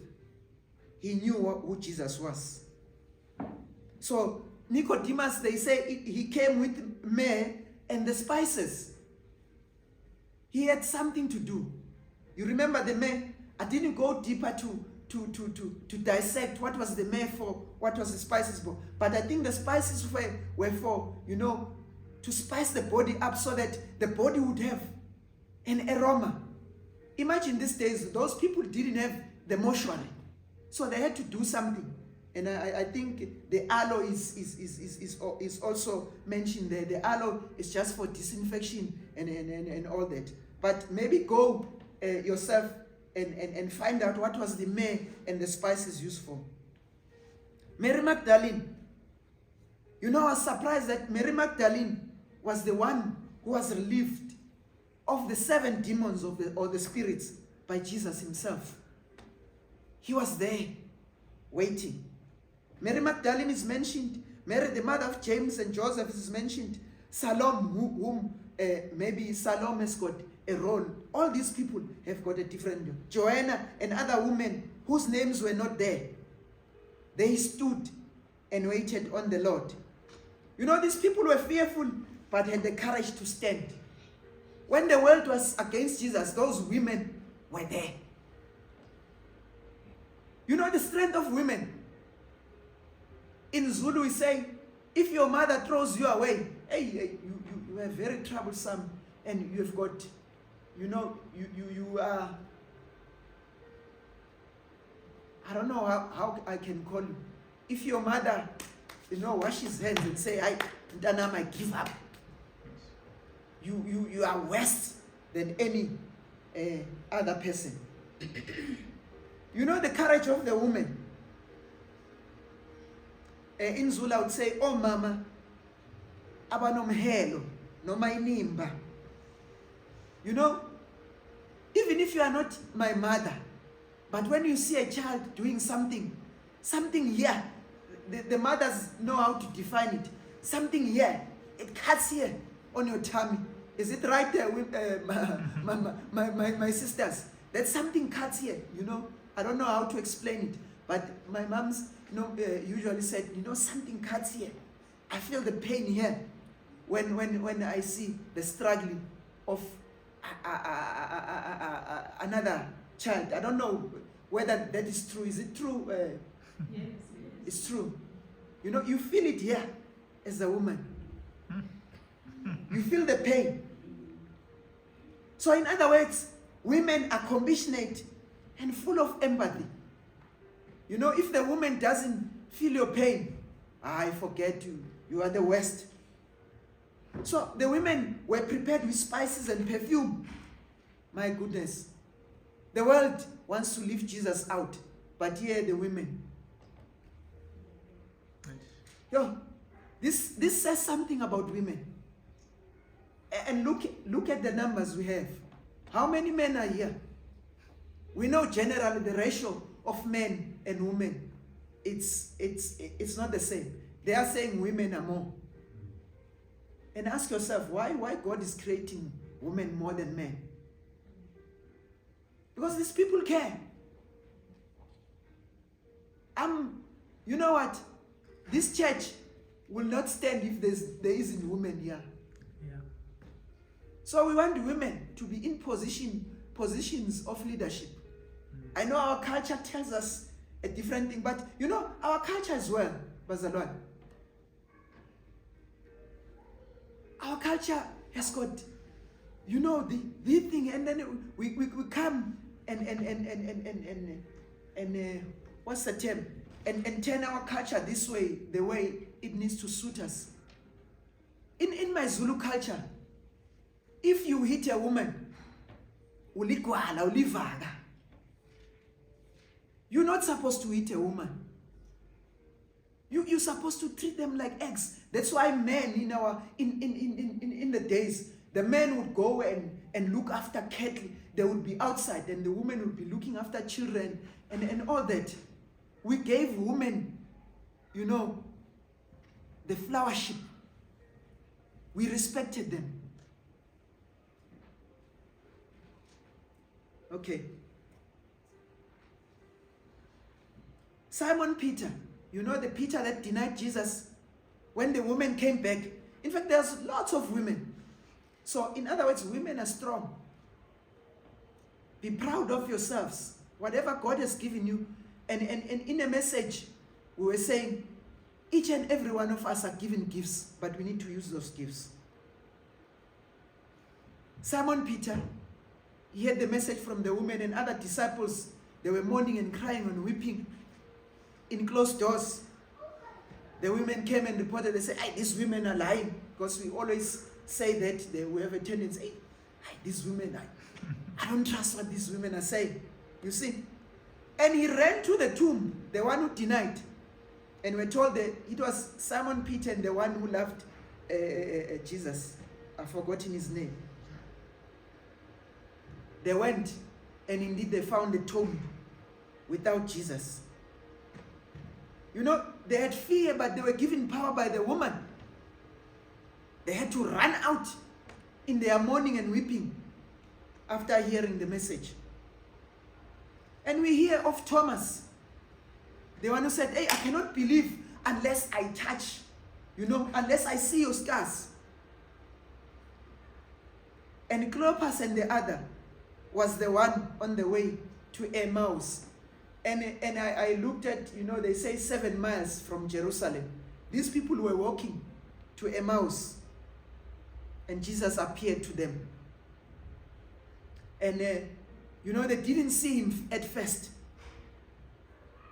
He knew who Jesus was. So Nicodemus, they say he came with myrrh and the spices. He had something to do. You remember the myrrh? I didn't go deeper to dissect what was the myrrh for, what was the spices for. But I think the spices were for, to spice the body up so that the body would have an aroma. Imagine these days, those people didn't have the mortuary. So they had to do something. And I think the aloe is also mentioned there. The aloe is just for disinfection and all that. But maybe go yourself and find out what was the myrrh and the spices used for. Mary Magdalene. I was surprised that Mary Magdalene was the one who was relieved of the 7 demons or the spirits by Jesus himself. He was there waiting. Mary Magdalene is mentioned. Mary, the mother of James and Joseph, is mentioned. Salome, whom maybe Salome has got a role. All these people have got a different role. Joanna and other women whose names were not there. They stood and waited on the Lord. These people were fearful, but had the courage to stand. When the world was against Jesus, those women were there. The strength of women. In Zulu we say, if your mother throws you away, hey, you are very troublesome, and you have got, you are, I don't know how I can call you. If your mother, washes hands and say, I give up. You are worse than any other person. The courage of the woman. In Zulu I would say, oh mama, abanomhelo, noma inimba. Even if you are not my mother, but when you see a child doing something here, the mothers know how to define it. Something here, it cuts here on your tummy. Is it right there with my sisters? That something cuts here, I don't know how to explain it, but my mom's usually said, something cuts here. I feel the pain here when I see the struggling of another child. I don't know whether that is true. Is it true? Yes. It's true. You feel it here as a woman. You feel the pain. So in other words, women are compassionate and full of empathy. If the woman doesn't feel your pain, I forget you. You are the worst. So the women were prepared with spices and perfume. My goodness. The world wants to leave Jesus out, but here the women. This says something about women. And look at the numbers we have. How many men are here? We know generally the ratio of men and women, it's not the same. They are saying women are more. And ask yourself, why God is creating women more than men? Because these people care. You know what? This church will not stand if there isn't women here. Yeah. So we want women to be in positions of leadership. I know our culture tells us a different thing, but our culture as well, Bazalwan. Our culture has got, you know, the thing, and then we come and what's the term? And turn our culture this way, the way it needs to suit us. In my Zulu culture, if you hit a woman, uligwala, ulivaga, you're not supposed to hit a woman. You're supposed to treat them like eggs. That's why men in the days, the men would go and look after cattle. They would be outside, and the women would be looking after children and all that. We gave women, you know, the flowership. We respected them. Okay. Simon Peter, you know the Peter that denied Jesus when the woman came back. In fact, there's lots of women. So in other words, women are strong. Be proud of yourselves. Whatever God has given you. And in a message, we were saying, each and every one of us are given gifts, but we need to use those gifts. Simon Peter, he heard the message from the woman, and other disciples, they were mourning and crying and weeping in closed doors. The women came and reported, they said, hey, these women are lying. Because we always say that, we have a tendency, hey, these women, I don't trust what these women are saying. You see? And he ran to the tomb, the one who denied. And we're told that it was Simon Peter and the one who loved Jesus. I've forgotten his name. They went, and indeed they found the tomb without Jesus. You know, they had fear, but they were given power by the woman. They had to run out in their mourning and weeping after hearing the message. And we hear of Thomas, the one who said, hey, I cannot believe unless I touch, you know, unless I see your scars. And Cleopas and the other was the one on the way to Emmaus. And I looked at, you know, they say 7 miles from Jerusalem. These people were walking to Emmaus, and Jesus appeared to them. And, you know, they didn't see him at first.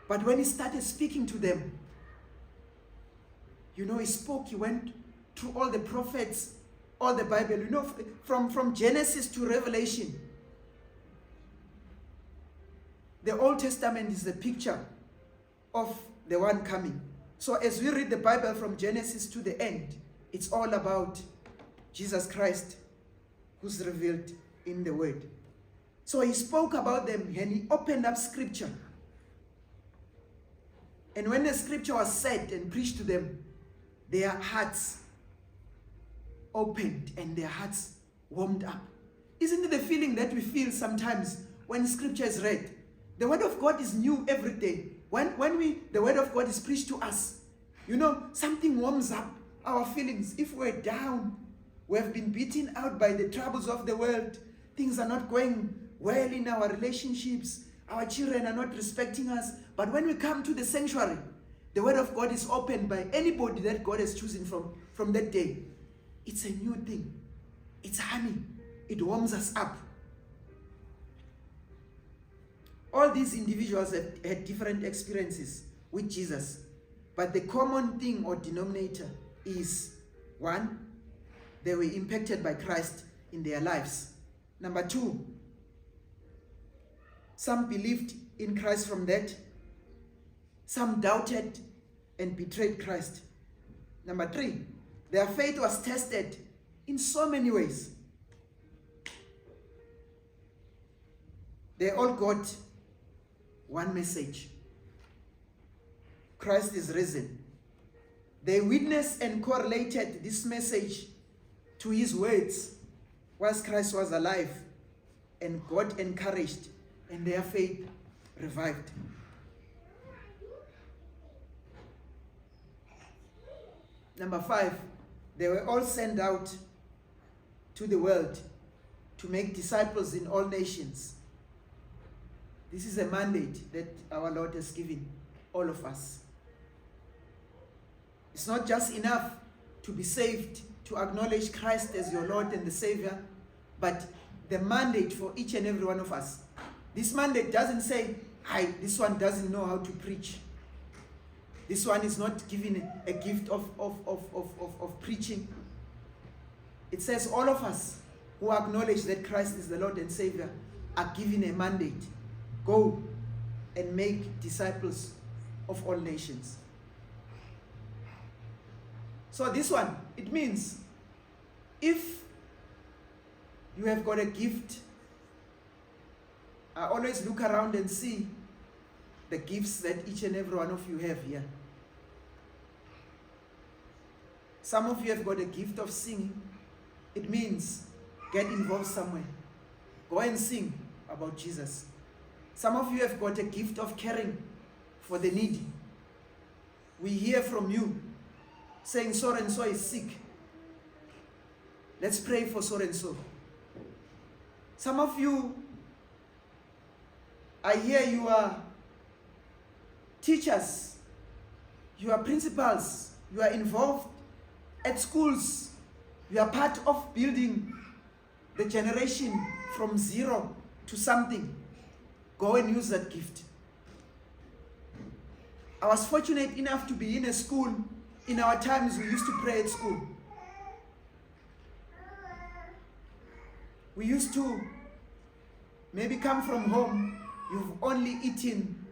But when he started speaking to them, you know, he spoke, he went through all the prophets, all the Bible, you know, from Genesis to Revelation. The Old Testament is the picture of the one coming. So as we read the Bible from Genesis to the end, it's all about Jesus Christ, who's revealed in the Word. So he spoke about them, and he opened up scripture. And when the scripture was said and preached to them, their hearts opened and their hearts warmed up. Isn't it the feeling that we feel sometimes when scripture is read? The word of God is new every day. When the word of God is preached to us, you know, something warms up our feelings. If we're down, we have been beaten out by the troubles of the world, things are not going well in our relationships, our children are not respecting us. But when we come to the sanctuary, the word of God is opened by anybody that God has chosen from that day. It's a new thing. It's honey. It warms us up. All these individuals had different experiences with Jesus. But the common thing or denominator is, one, they were impacted by Christ in their lives. Number two, some believed in Christ from that. Some doubted and betrayed Christ. Number three, their faith was tested in so many ways. They all got one message: Christ is risen. They witnessed and correlated this message to his words whilst Christ was alive, and got encouraged, and their faith revived. Number five, they were all sent out to the world to make disciples in all nations. This is a mandate that our Lord has given all of us. It's not just enough to be saved, to acknowledge Christ as your Lord and the Savior, but the mandate for each and every one of us. This mandate doesn't say, this one doesn't know how to preach. This one is not given a gift of preaching. It says all of us who acknowledge that Christ is the Lord and Savior are given a mandate. Go and make disciples of all nations. So this one, it means if you have got a gift, I always look around and see the gifts that each and every one of you have here. Some of you have got a gift of singing. It means get involved somewhere. Go and sing about Jesus. Some of you have got a gift of caring for the needy. We hear from you saying so and so is sick. Let's pray for so and so. Some of you, I hear you are teachers, you are principals, you are involved at schools, you are part of building the generation from zero to something. Go and use that gift. I was fortunate enough to be in a school. In our times, we used to pray at school. We used to maybe come from home, you've only eaten,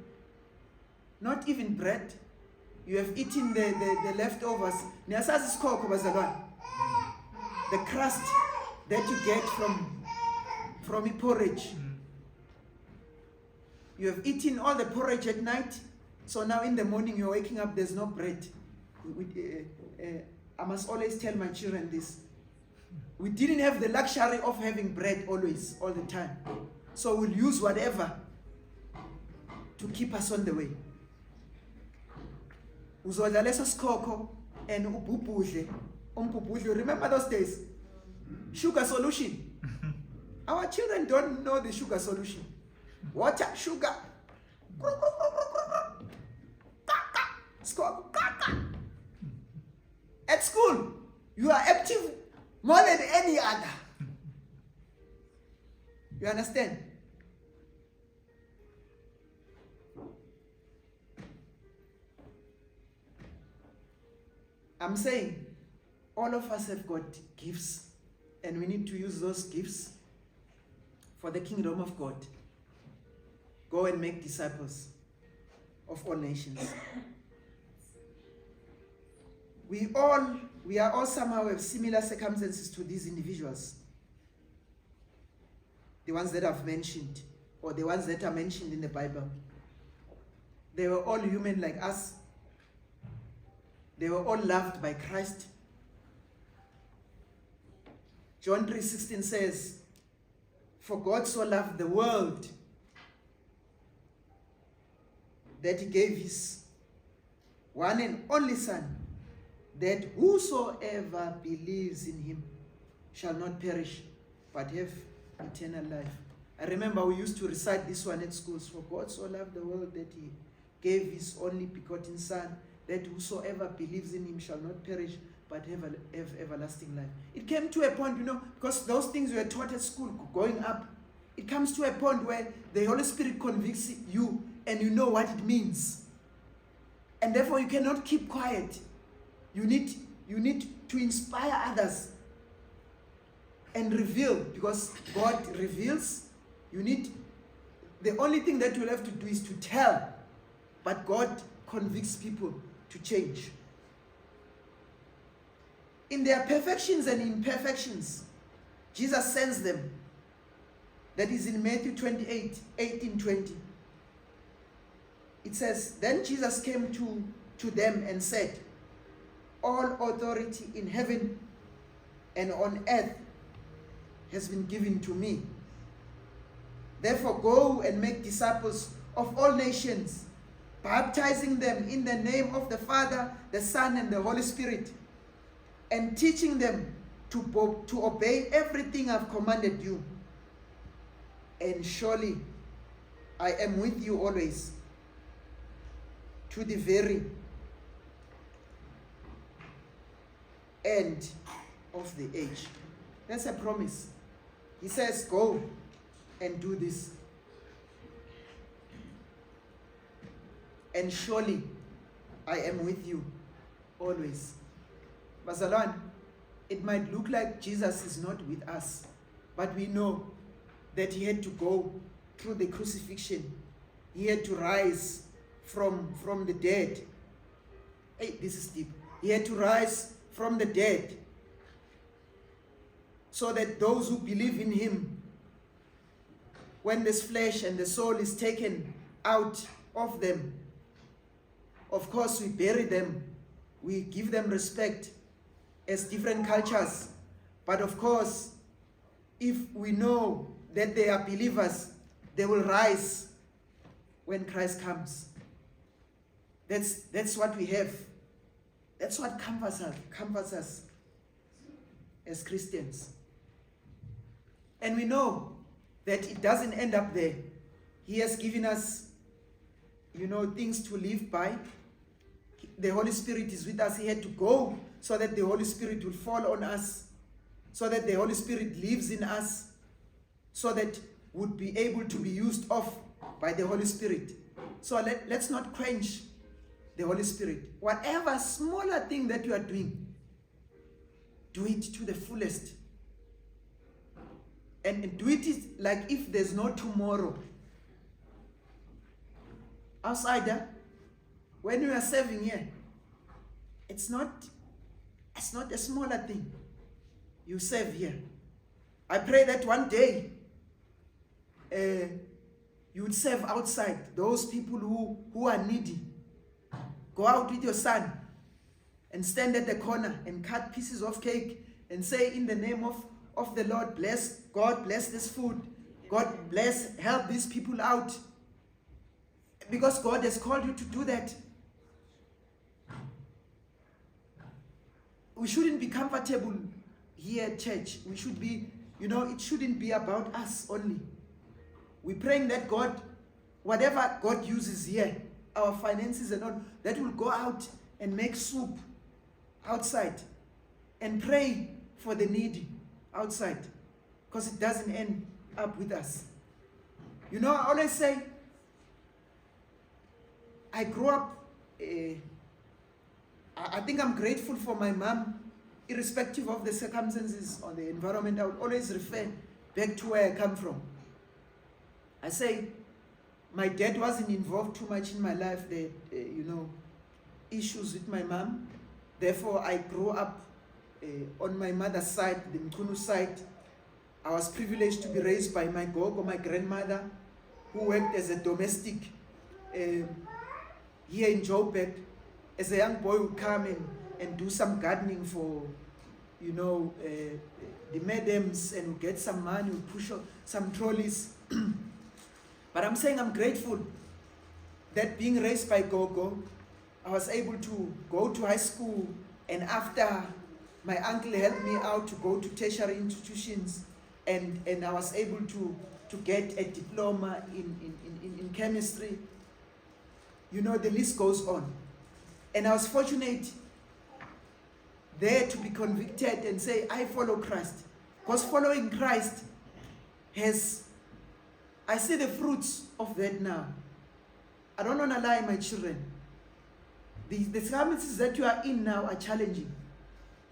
not even bread, you have eaten the leftovers. The crust that you get from a porridge. You have eaten all the porridge at night, so now in the morning you're waking up, there's no bread. I must always tell my children this. We didn't have the luxury of having bread always, all the time. So we'll use whatever to keep us on the way. Uzodla leso sikhokho and ubhubhudle, remember those days? Sugar solution. Our children don't know the sugar solution. Water, sugar. At school, you are active more than any other. You understand? I'm saying all of us have got gifts, and we need to use those gifts for the kingdom of God. Go and make disciples of all nations. We are all somehow have similar circumstances to these individuals. The ones that I've mentioned, or the ones that are mentioned in the Bible. They were all human like us. They were all loved by Christ. John 3:16 says, "For God so loved the world that he gave his one and only Son, that whosoever believes in him shall not perish, but have eternal life." I remember we used to recite this one at schools. For God so loved the world that he gave his only begotten Son, that whosoever believes in him shall not perish, but have everlasting life. It came to a point, because those things were taught at school growing up. It comes to a point where the Holy Spirit convicts you and you know what it means. And therefore you cannot keep quiet. You need to inspire others and reveal, because God reveals. The only thing that you'll have to do is to tell, but God convicts people to change. In their perfections and imperfections, Jesus sends them. That is in Matthew 28:18-20. It says, "Then Jesus came to them and said, 'All authority in heaven and on earth has been given to me. Therefore go and make disciples of all nations, baptizing them in the name of the Father, the Son, and the Holy Spirit, and teaching them to obey everything I've commanded you. And surely I am with you always, to the very end of the age.'" That's a promise. He says, go and do this. And surely I am with you always. Bazalwane, it might look like Jesus is not with us, but we know that he had to go through the crucifixion. He had to rise from the dead. Hey, this is deep. He had to rise from the dead so that those who believe in him, when this flesh and the soul is taken out of them, of course we bury them, we give them respect as different cultures, but of course if we know that they are believers, they will rise when Christ comes. That's what we have. That's what comforts us as Christians. And we know that it doesn't end up there. He has given us, things to live by. The Holy Spirit is with us. He had to go so that the Holy Spirit will fall on us, so that the Holy Spirit lives in us, so that would be able to be used off by the Holy Spirit. So let's not quench the Holy Spirit. Whatever smaller thing that you are doing, do it to the fullest. And do it like if there's no tomorrow. Outsider, when you are serving here, it's not a smaller thing. You serve here. I pray that one day you would serve outside, those people who are needy. Go out with your son and stand at the corner and cut pieces of cake and say, in the name of the Lord, God bless this food. God help these people out. Because God has called you to do that. We shouldn't be comfortable here at church. We should be, it shouldn't be about us only. We're praying that God, whatever God uses here, our finances and all, that will go out and make soup outside and pray for the needy outside, because it doesn't end up with us. I always say, I grew up, I think I'm grateful for my mom, irrespective of the circumstances or the environment. I will always refer back to where I come from. I say, my dad wasn't involved too much in my life. There, issues with my mom. Therefore, I grew up on my mother's side, the Mkunu side. I was privileged to be raised by my gogo, my grandmother, who worked as a domestic here in Joburg. As a young boy, would come and do some gardening for, the madams, and would get some money, would push some trolleys. But I'm saying I'm grateful that being raised by Gogo, I was able to go to high school, and after my uncle helped me out to go to tertiary institutions, and I was able to get a diploma in chemistry. The list goes on. And I was fortunate there to be convicted and say, I follow Christ. Because following Christ I see the fruits of that now. I don't want to lie, my children. The circumstances that you are in now are challenging.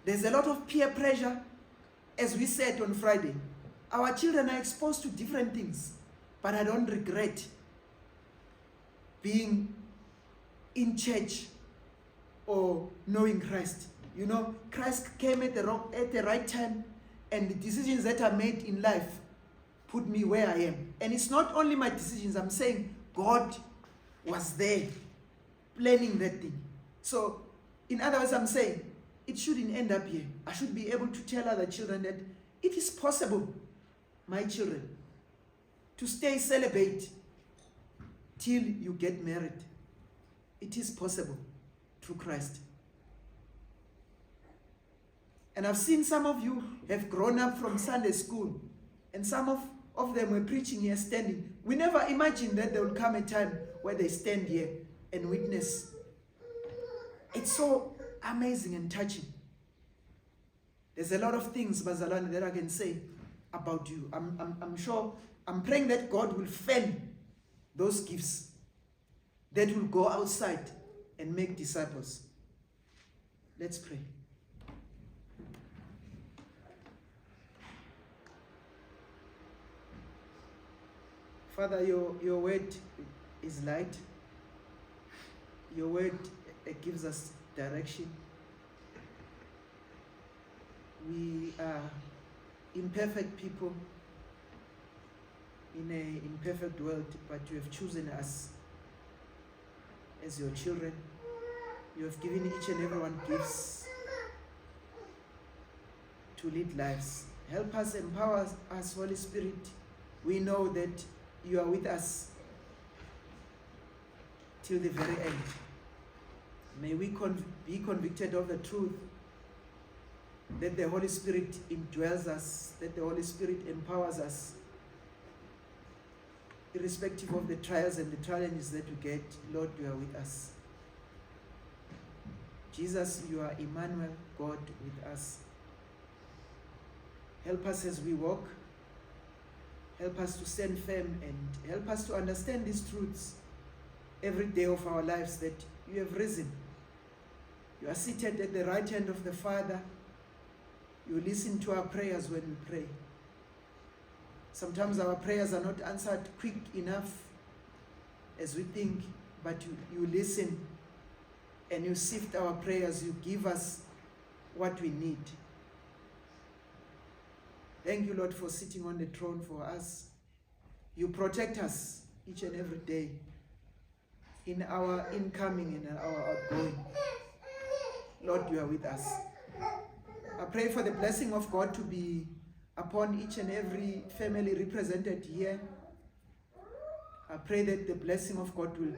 There's a lot of peer pressure, as we said on Friday. Our children are exposed to different things, but I don't regret being in church or knowing Christ. Christ came at the right time, and the decisions that are made in life put me where I am. And it's not only my decisions. I'm saying God was there planning that thing. So in other words, I'm saying it shouldn't end up here. I should be able to tell other children that it is possible, my children, to stay celibate till you get married. It is possible through Christ. And I've seen some of you have grown up from Sunday school, and some of them were preaching here standing. We never imagined that there will come a time where they stand here and witness. It's so amazing and touching. There's a lot of things, Bazalwane, that I can say about you. I'm sure, I'm praying that God will fan those gifts that will go outside and make disciples. Let's pray. Father, your word is light. Your word gives us direction. We are imperfect people in an imperfect world, but you have chosen us as your children. You have given each and everyone gifts to lead lives. Help us, empower us, Holy Spirit. We know that you are with us till the very end. May we be convicted of the truth, that the Holy Spirit indwells us, that the Holy Spirit empowers us, irrespective of the trials and the challenges that we get. Lord, you are with us. Jesus, you are Emmanuel, God with us. Help us as we walk. Help us to stand firm and help us to understand these truths every day of our lives, that you have risen. You are seated at the right hand of the Father. You listen to our prayers when we pray. Sometimes our prayers are not answered quick enough as we think, but you listen and you sift our prayers. You give us what we need. Thank you, Lord, for sitting on the throne for us. You protect us each and every day in our incoming and our outgoing. Lord, you are with us. I pray for the blessing of God to be upon each and every family represented here. I pray that the blessing of God will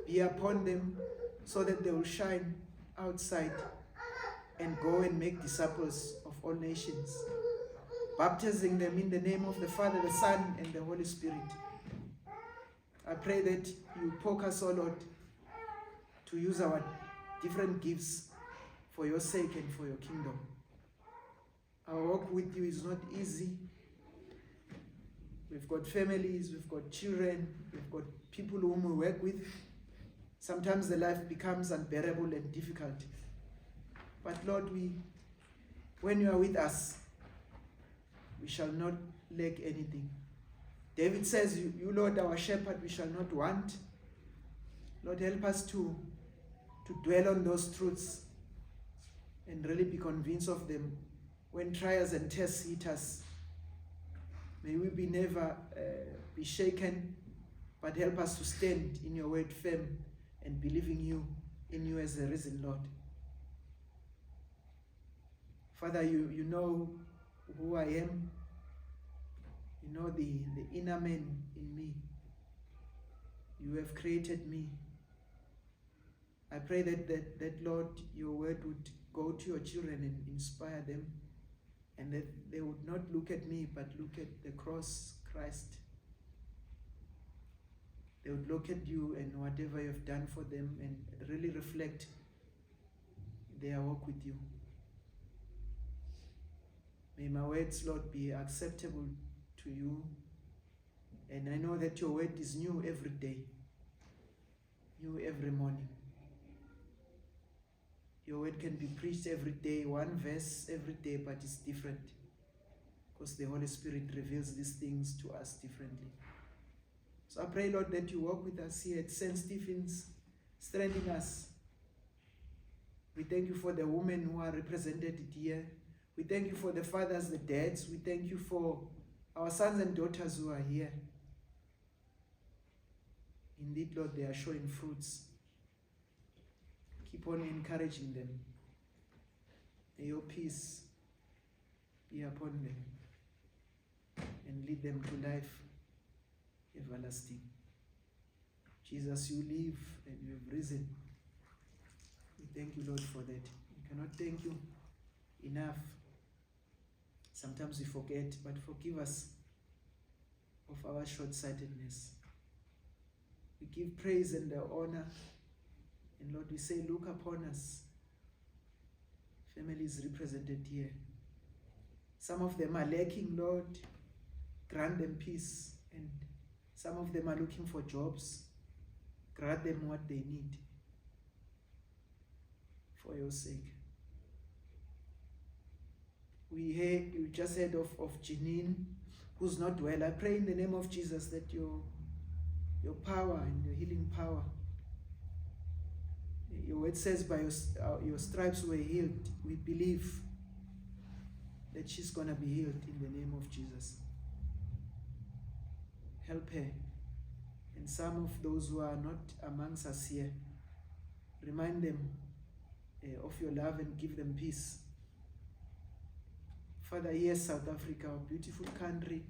be upon them so that they will shine outside and go and make disciples of all nations, baptizing them in the name of the Father, the Son, and the Holy Spirit. I pray that you poke us, O Lord, to use our different gifts for your sake and for your kingdom. Our walk with you is not easy. We've got families, we've got children, we've got people whom we work with. Sometimes the life becomes unbearable and difficult. But Lord, when you are with us, we shall not lack anything. David says, you Lord, our shepherd, we shall not want. Lord, help us to dwell on those truths and really be convinced of them when trials and tests hit us. May we never be shaken, but help us to stand in your word firm and believe in you as the risen Lord. Father, you know who I am. You know the inner man in me. You have created me. I pray that Lord, your word would go to your children and inspire them, and that they would not look at me, but look at the cross, Christ. They would look at you and whatever you have done for them and really reflect their walk with you. May my words, Lord, be acceptable to you. And I know that your word is new every day, new every morning. Your word can be preached every day, one verse every day, but it's different because the Holy Spirit reveals these things to us differently. So I pray, Lord, that you walk with us here at St. Stephen's, strengthening us. We thank you for the women who are represented here. We thank you for the fathers, the dads. We thank you for our sons and daughters who are here. Indeed, Lord, they are showing fruits. Keep on encouraging them. May your peace be upon them and lead them to life everlasting. Jesus, you live and you have risen. We thank you, Lord, for that. We cannot thank you enough. Sometimes we forget, but forgive us of our short-sightedness. We give praise and the honor. And Lord, we say, look upon us. Families represented here. Some of them are lacking, Lord. Grant them peace. And some of them are looking for jobs. Grant them what they need. For your sake. You just heard of Janine, who's not well. I pray in the name of Jesus that your power and your healing power. Your word says by your stripes were healed. We believe that she's going to be healed in the name of Jesus. Help her. And some of those who are not amongst us here, remind them of your love and give them peace. Father, here's South Africa, our beautiful country.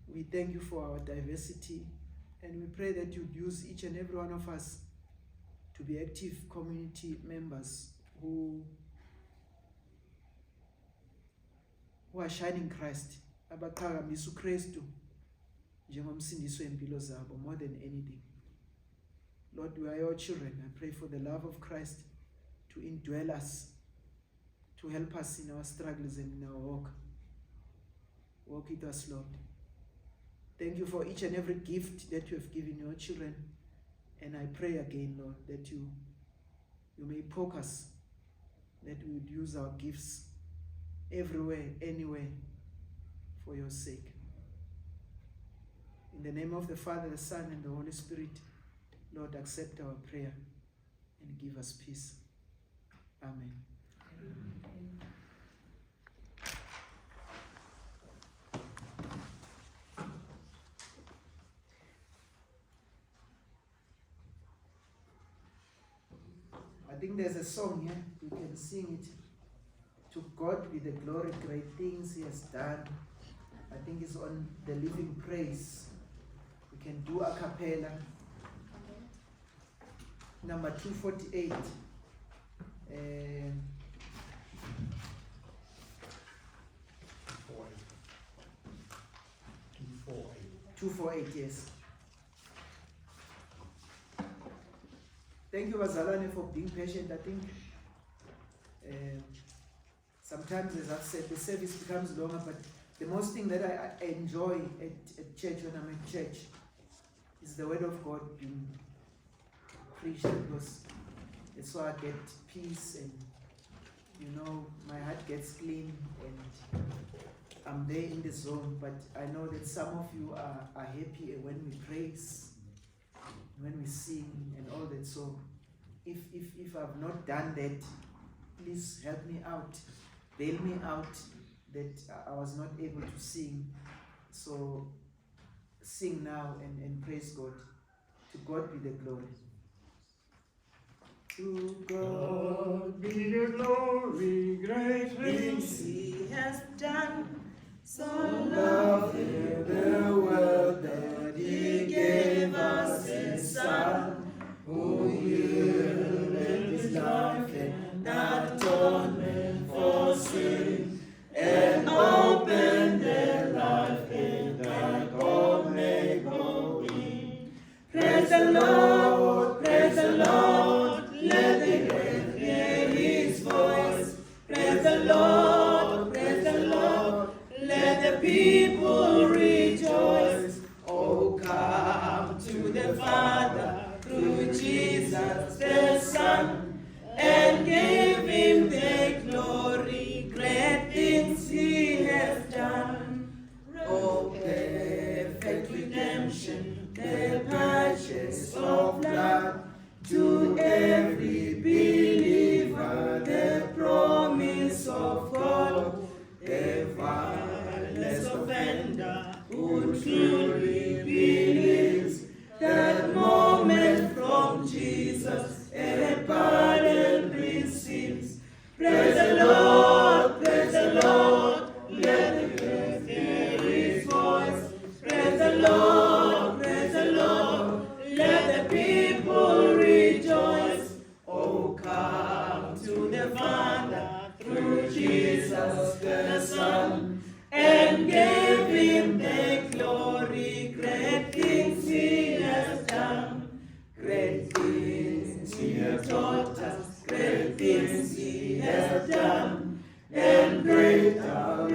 We thank you for our diversity, and we pray that you'd use each and every one of us to be active community members who are shining Christ, abaqhakamisa uKristu njengomsindisi wempilo zabo more than anything. Lord, we are your children. I pray for the love of Christ to indwell us, to help us in our struggles and in our walk. Walk with us, Lord. Thank you for each and every gift that you have given your children. And I pray again, Lord, that you may poke us, that we would use our gifts everywhere, anywhere, for your sake. In the name of the Father, the Son, and the Holy Spirit, Lord, accept our prayer and give us peace. Amen. I think there's a song here. We can sing it. To God be the glory, great things he has done. I think it's on the Living Praise. We can do a cappella. Number 248. 248, yes. Thank you, Bazalane, for being patient. I think sometimes, as I've said, the service becomes longer, but the most thing that I enjoy at church, when I'm at church, is the word of God being preached, because it's so I get peace, and my heart gets clean, and I'm there in the zone. But I know that some of you are happy when we praise, when we sing and all that. So if I've not done that, please help me out, bail me out that I was not able to sing. So sing now and praise God. To God be the glory. To God be the glory, great Things he has done, so loved the world that he gave us his Son, who yielded his life in atonement for sin, and opened the life in that God may glory. Praise the Lord, praise the Lord, let the earth hear his voice. Praise the Lord, praise the Lord, let the people rejoice. Oh, come to the Father through Jesus the Son, and give him the glory, great things he has done. Oh, perfect redemption, the purchase of blood, to every believer the promise of God, the vilest offender who truly believes, that moment from Jesus a pardon receives. Praise the Lord, let the earth hear his voice. Praise the Lord, let the people rejoice. Oh, come to the Father through Jesus the Son, and give him the glory, great things he has done. Great things he has taught us, great things he has done, and great are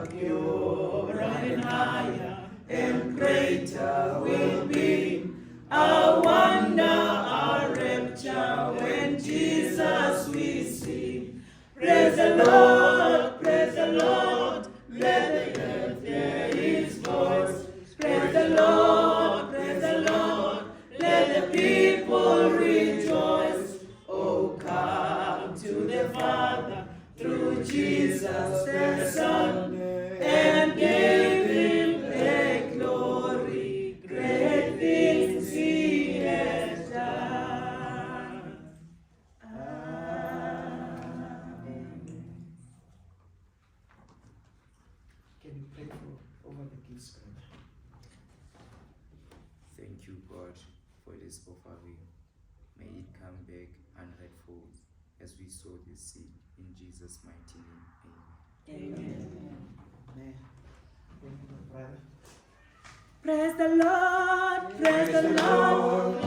pure and higher and greater will be our wonder, our rapture when Jesus we see. Praise the Lord, praise the Lord, let the earth hear his voice. Praise the Lord, let the people rejoice. Oh, come to the Father through Jesus the Son, and give him the glory, great things he has done. Can you pray for over the gifts, brother? Thank you, God, for this offering. May it come back hundredfold as we sow this seed. In Jesus' mighty name, amen. Amen. Thank you, brother. Praise the Lord,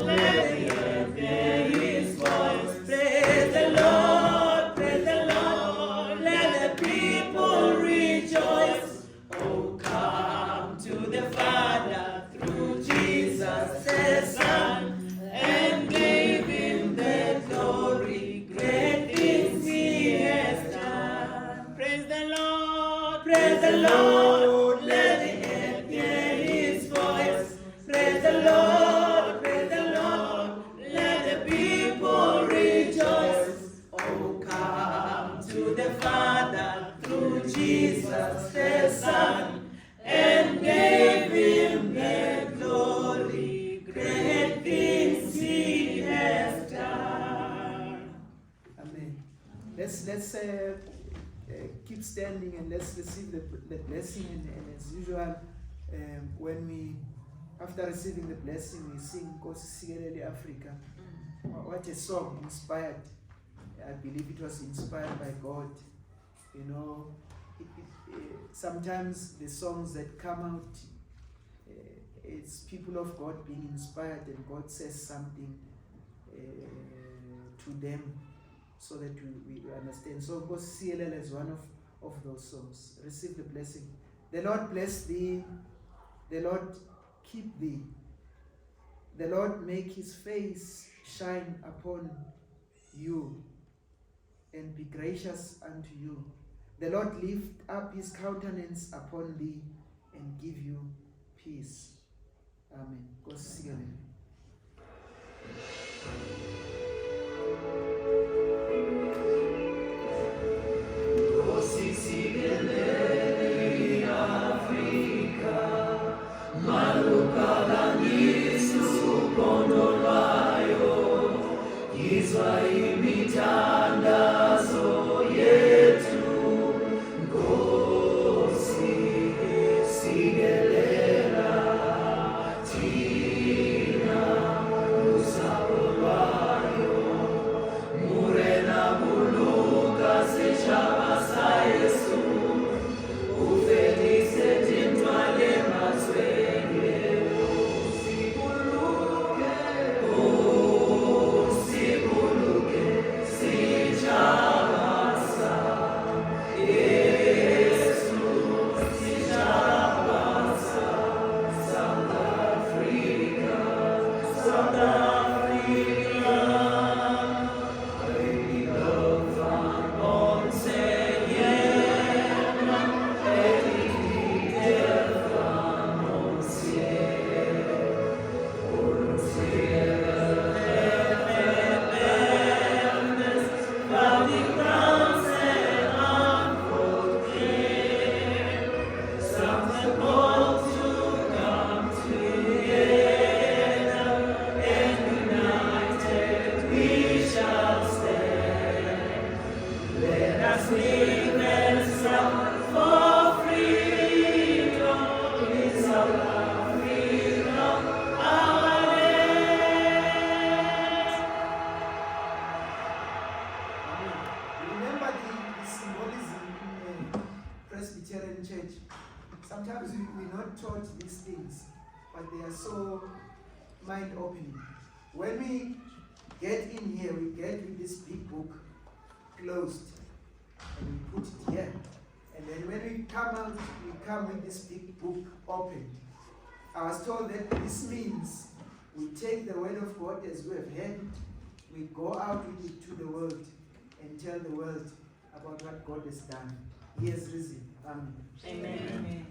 let the earth hear his voice. Praise the Lord, let the people rejoice. Oh, come to the Father through Jesus the Son, and give him the glory, great things he has done. Praise the Lord, let the earth hear his voice. Praise the Lord, let the people rejoice. Oh, come to the Father through Jesus the Son, and give him the glory, great things he has done. Amen. Let's keep standing and let's receive the blessing. And as usual, when we, after receiving the blessing, we sing Nkosi Sikelele Africa. What a song, inspired. I believe it was inspired by God. You know, sometimes the songs that come out, it's people of God being inspired, and God says something to them, so that we understand. So Nkosi Sikelele is one of those songs. Receive the blessing. The Lord bless thee. The Lord keep thee. The Lord make his face shine upon you and be gracious unto you. The Lord lift up his countenance upon thee and give you peace. Amen. Nkosi Sikelele. Remember the symbolism in the Presbyterian Church. Sometimes we're not taught these things, but they are so mind-opening. When we get in here, we get with this big book closed, and we put it here. And then when we come with this big book open. I was told that this means we take the word of God as we have heard it, we go out with it to the world and tell the world about what God has done. He has risen. Amen. Amen.